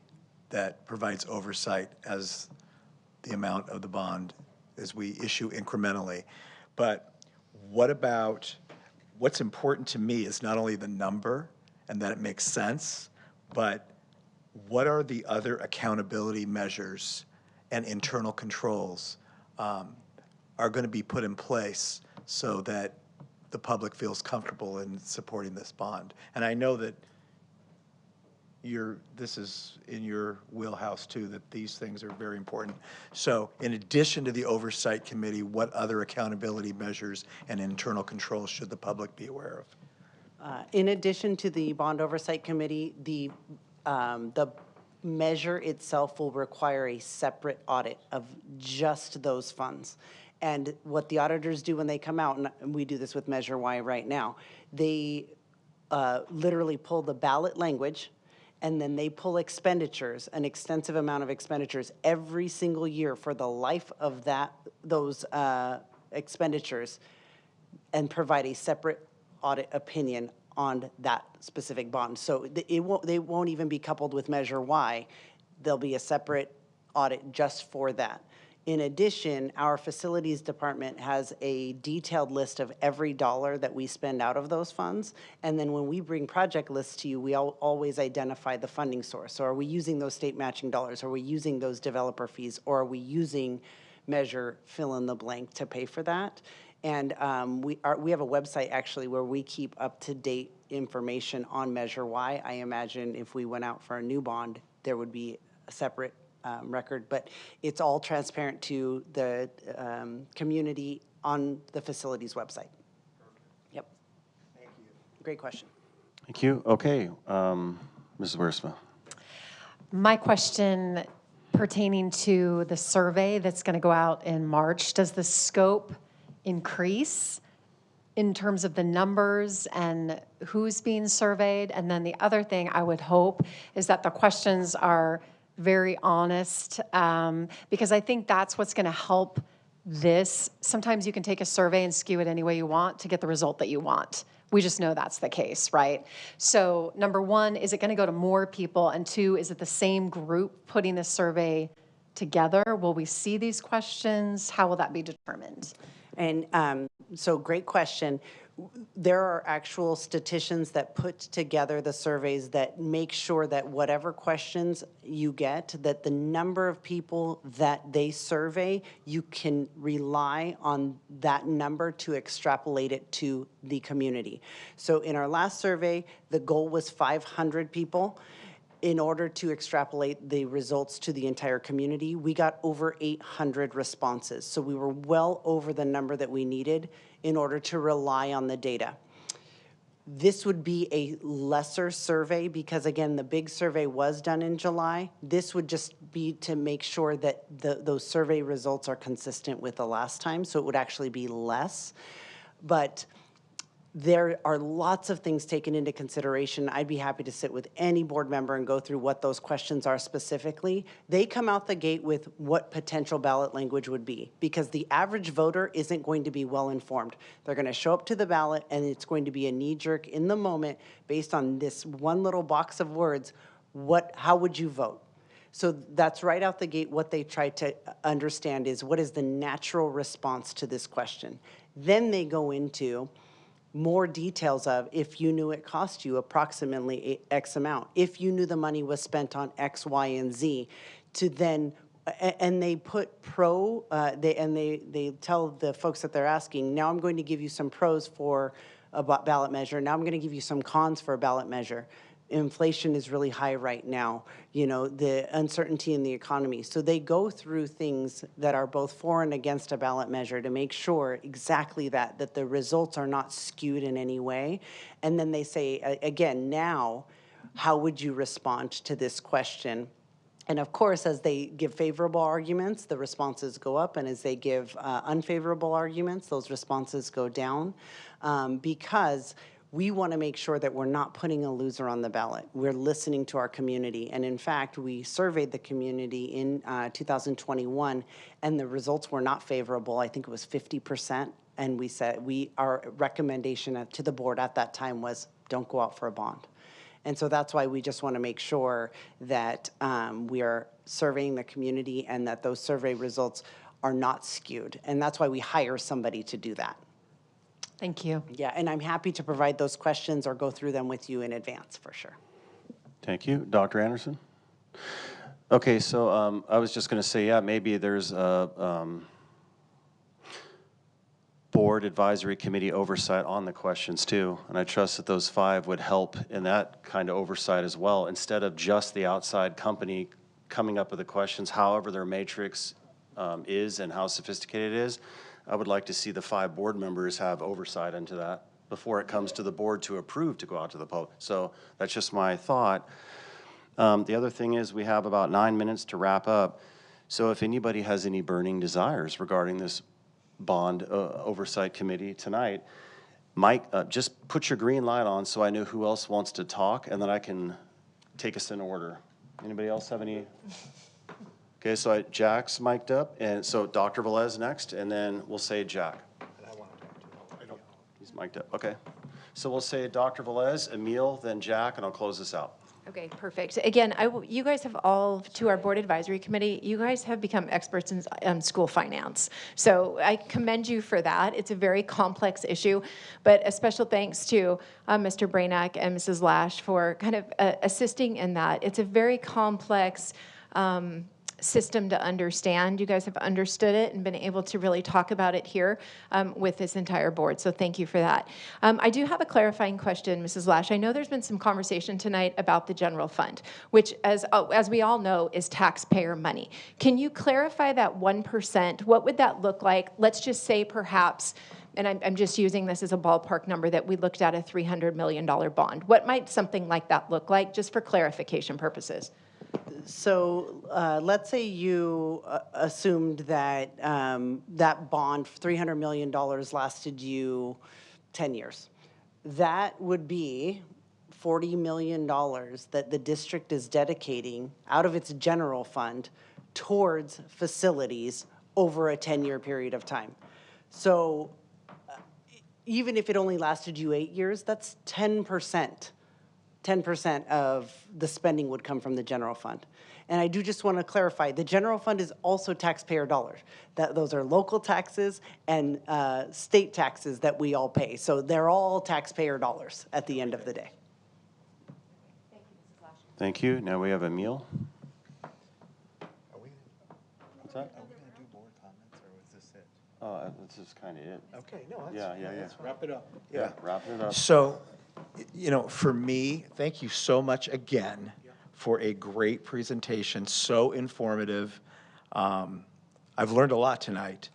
that provides oversight as the amount of the bond as we issue incrementally. But what's important to me is not only the number and that it makes sense, but what are the other accountability measures and internal controls are going to be put in place so that the public feels comfortable in supporting this bond. And I know that this is in your wheelhouse too, that these things are very important. So in addition to the oversight committee, what other accountability measures and internal controls should the public be aware of? In addition to the bond oversight committee, the measure itself will require a separate audit of just those funds. And what the auditors do when they come out, and we do this with Measure Y right now, they literally pull the ballot language, and then they pull expenditures, an extensive amount of expenditures every single year for the life of those expenditures, and provide a separate audit opinion on that specific bond. So they won't even be coupled with Measure Y. There'll be a separate audit just for that. In addition, our facilities department has a detailed list of every dollar that we spend out of those funds. And then when we bring project lists to you, we always identify the funding source. So are we using those state matching dollars? Are we using those developer fees? Or are we using Measure fill in the blank to pay for that? And we have a website actually where we keep up-to-date information on Measure Y. I imagine if we went out for a new bond, there would be a separate record, but it's all transparent to the community on the facilities website. Yep. Thank you. Great question. Thank you. Okay. Mrs. Wiersma. My question pertaining to the survey that's going to go out in March, does the scope increase in terms of the numbers and who's being surveyed? And then the other thing I would hope is that the questions are very honest, because I think that's what's going to help this. Sometimes you can take a survey and skew it any way you want to get the result that you want. We just know that's the case, right? So number one, is it going to go to more people? And two, is it the same group putting the survey together? Will we see these questions? How will that be determined? And so great question. There are actual statisticians that put together the surveys that make sure that whatever questions you get, that the number of people that they survey, you can rely on that number to extrapolate it to the community. So in our last survey, the goal was 500 people. In order to extrapolate the results to the entire community, we got over 800 responses. So we were well over the number that we needed in order to rely on the data. This would be a lesser survey because, again, the big survey was done in July. This would just be to make sure that those survey results are consistent with the last time, so it would actually be less. But there are lots of things taken into consideration. I'd be happy to sit with any board member and go through what those questions are specifically. They come out the gate with what potential ballot language would be, because the average voter isn't going to be well informed. They're going to show up to the ballot and it's going to be a knee-jerk in the moment based on this one little box of words. How would you vote? So that's right out the gate. What they try to understand is what is the natural response to this question. Then they go into more details of if you knew it cost you approximately X amount, if you knew the money was spent on X, Y, and Z, to then, and they put they tell the folks that they're asking, now I'm going to give you some pros for a ballot measure, now I'm going to give you some cons for a ballot measure. inflation is really high right now, you know, the uncertainty in the economy. So they go through things that are both for and against a ballot measure to make sure exactly that the results are not skewed in any way. And then they say, again, now, how would you respond to this question? And of course, as they give favorable arguments, the responses go up, and as they give unfavorable arguments, those responses go down, because we want to make sure that we're not putting a loser on the ballot. We're listening to our community. And in fact, we surveyed the community in 2021, and the results were not favorable. I think it was 50%. And we said, our recommendation to the board at that time was, don't go out for a bond. And so that's why we just want to make sure that we are surveying the community and that those survey results are not skewed. And that's why we hire somebody to do that. Thank you. Yeah, and I'm happy to provide those questions or go through them with you in advance, for sure. Thank you. Dr. Anderson? Okay, so I was just going to say, yeah, maybe there's a board advisory committee oversight on the questions too, and I trust that those 5 would help in that kind of oversight as well, instead of just the outside company coming up with the questions, however their matrix is and how sophisticated it is. I would like to see the 5 board members have oversight into that before it comes to the board to approve to go out to the public. So that's just my thought. The other thing is we have about 9 minutes to wrap up. So if anybody has any burning desires regarding this bond oversight committee tonight, Mike, just put your green light on so I know who else wants to talk, and then I can take us in order. Anybody else have any? Okay, so Jack's mic'd up, and so Dr. Velez next, and then we'll say Jack. He's mic'd up, okay. So we'll say Dr. Velez, Emil, then Jack, and I'll close this out. Okay, perfect. Again, you guys have all, to our board advisory committee, you guys have become experts in school finance. So I commend you for that. It's a very complex issue, but a special thanks to Mr. Brainack and Mrs. Lash for kind of assisting in that. It's a very complex system to understand. You guys have understood it and been able to really talk about it here with this entire board, so thank you for that. I do have a clarifying question, Mrs. Lash. I know there's been some conversation tonight about the general fund, which, as we all know, is taxpayer money. Can you clarify that 1%? What would that look like? Let's just say perhaps, and I'm just using this as a ballpark number, that we looked at a $300 million bond. What might something like that look like, just for clarification purposes? So let's say you assumed that that bond, $300 million, lasted you 10 years. That would be $40 million that the district is dedicating out of its general fund towards facilities over a 10-year period of time. So even if it only lasted you 8 years, that's 10%. 10% of the spending would come from the general fund. And I do just want to clarify, the general fund is also taxpayer dollars. Those are local taxes and state taxes that we all pay. So they're all taxpayer dollars at the end of the day. Thank you, Mrs. Lash. Thank you. Now we have Emil. What's that? Are we going to do board comments, or was this it? This is kind of it. Okay, no, that's, Yeah. let's wrap it up. Yeah, wrap it up. So, for me, thank you so much again for a great presentation, so informative. I've learned a lot tonight.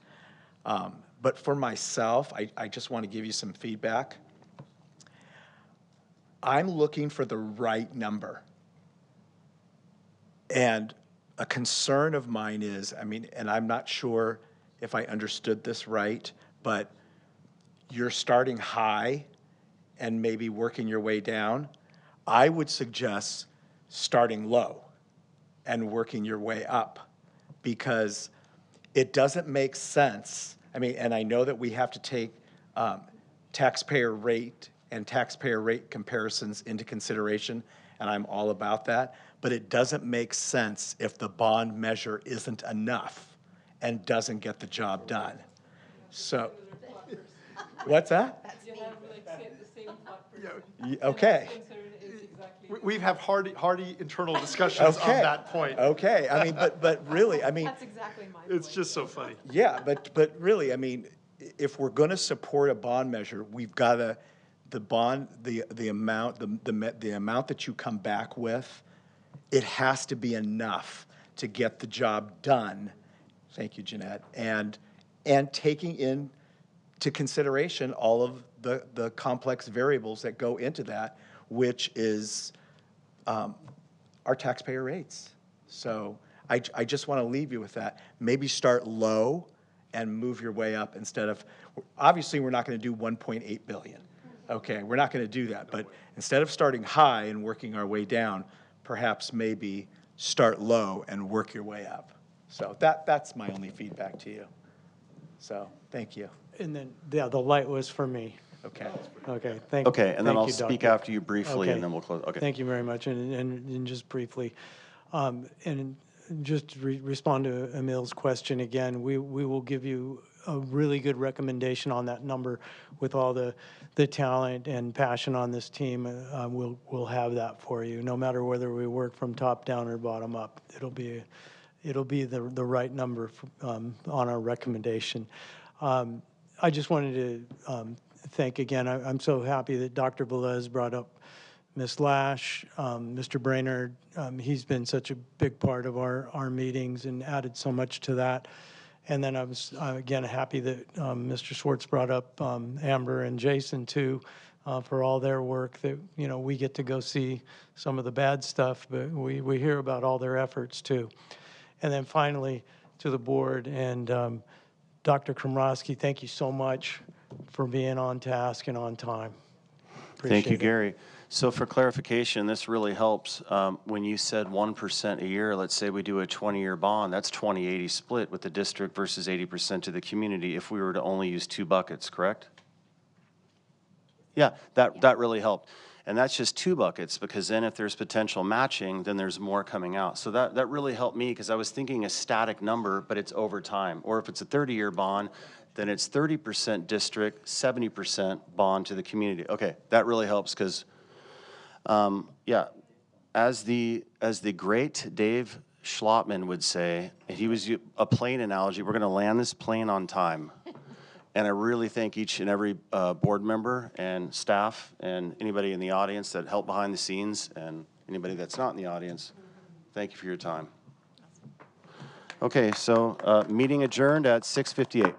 But for myself, I just want to give you some feedback. I'm looking for the right number. And a concern of mine is, and I'm not sure if I understood this right, but you're starting high and maybe working your way down. I would suggest starting low and working your way up, because it doesn't make sense. And I know that we have to take taxpayer rate and taxpayer rate comparisons into consideration, and I'm all about that, but it doesn't make sense if the bond measure isn't enough and doesn't get the job done. So, what's that? Okay. We've had hardy internal discussions on that point. Okay, but really, That's exactly my point. It's just so funny. Yeah, but really, if we're going to support a bond measure, we've got to the bond, the amount, the amount that you come back with, it has to be enough to get the job done. Thank you, Jeanette. And taking into consideration all of the complex variables that go into that, which is our taxpayer rates. So I just want to leave you with that. Maybe start low and move your way up instead of, obviously we're not going to do 1.8 billion. Okay, we're not going to do that. But instead of starting high and working our way down, perhaps maybe start low and work your way up. So that's my only feedback to you. So thank you. And then, yeah, the light was for me. Okay. Okay, thank you. Okay, and then Thank I'll you, speak Doctor. after you briefly, and then we'll close. Okay. Thank you very much, and just briefly. And just to respond to Emil's question again, we will give you a really good recommendation on that number with all the talent and passion on this team. We'll have that for you, no matter whether we work from top down or bottom up. It'll be the right number on our recommendation. I just wanted to thank again. I'm so happy that Dr. Velez brought up Ms. Lash, Mr. Brainerd. He's been such a big part of our meetings and added so much to that. And then I was, again, happy that Mr. Schwartz brought up Amber and Jason, too, for all their work. That, you know, we get to go see some of the bad stuff, but we hear about all their efforts, too. And then finally, to the board, and Dr. Komrosky, thank you so much for being on task and on time. Thank you, Appreciate it. Gary. So for clarification, this really helps. When you said 1% a year, let's say we do a 20-year bond, that's 20-80 split with the district versus 80% to the community if we were to only use 2 buckets, correct? Yeah, that really helped. And that's just 2 buckets, because then if there's potential matching, then there's more coming out. So that really helped me, because I was thinking a static number, but it's over time. Or if it's a 30-year bond, then it's 30% district, 70% bond to the community. Okay, that really helps, because yeah, as the great Dave Schlotman would say, he was a plane analogy, we're going to land this plane on time. And I really thank each and every board member and staff and anybody in the audience that helped behind the scenes, and anybody that's not in the audience. Thank you for your time. Okay, so meeting adjourned at 6:58.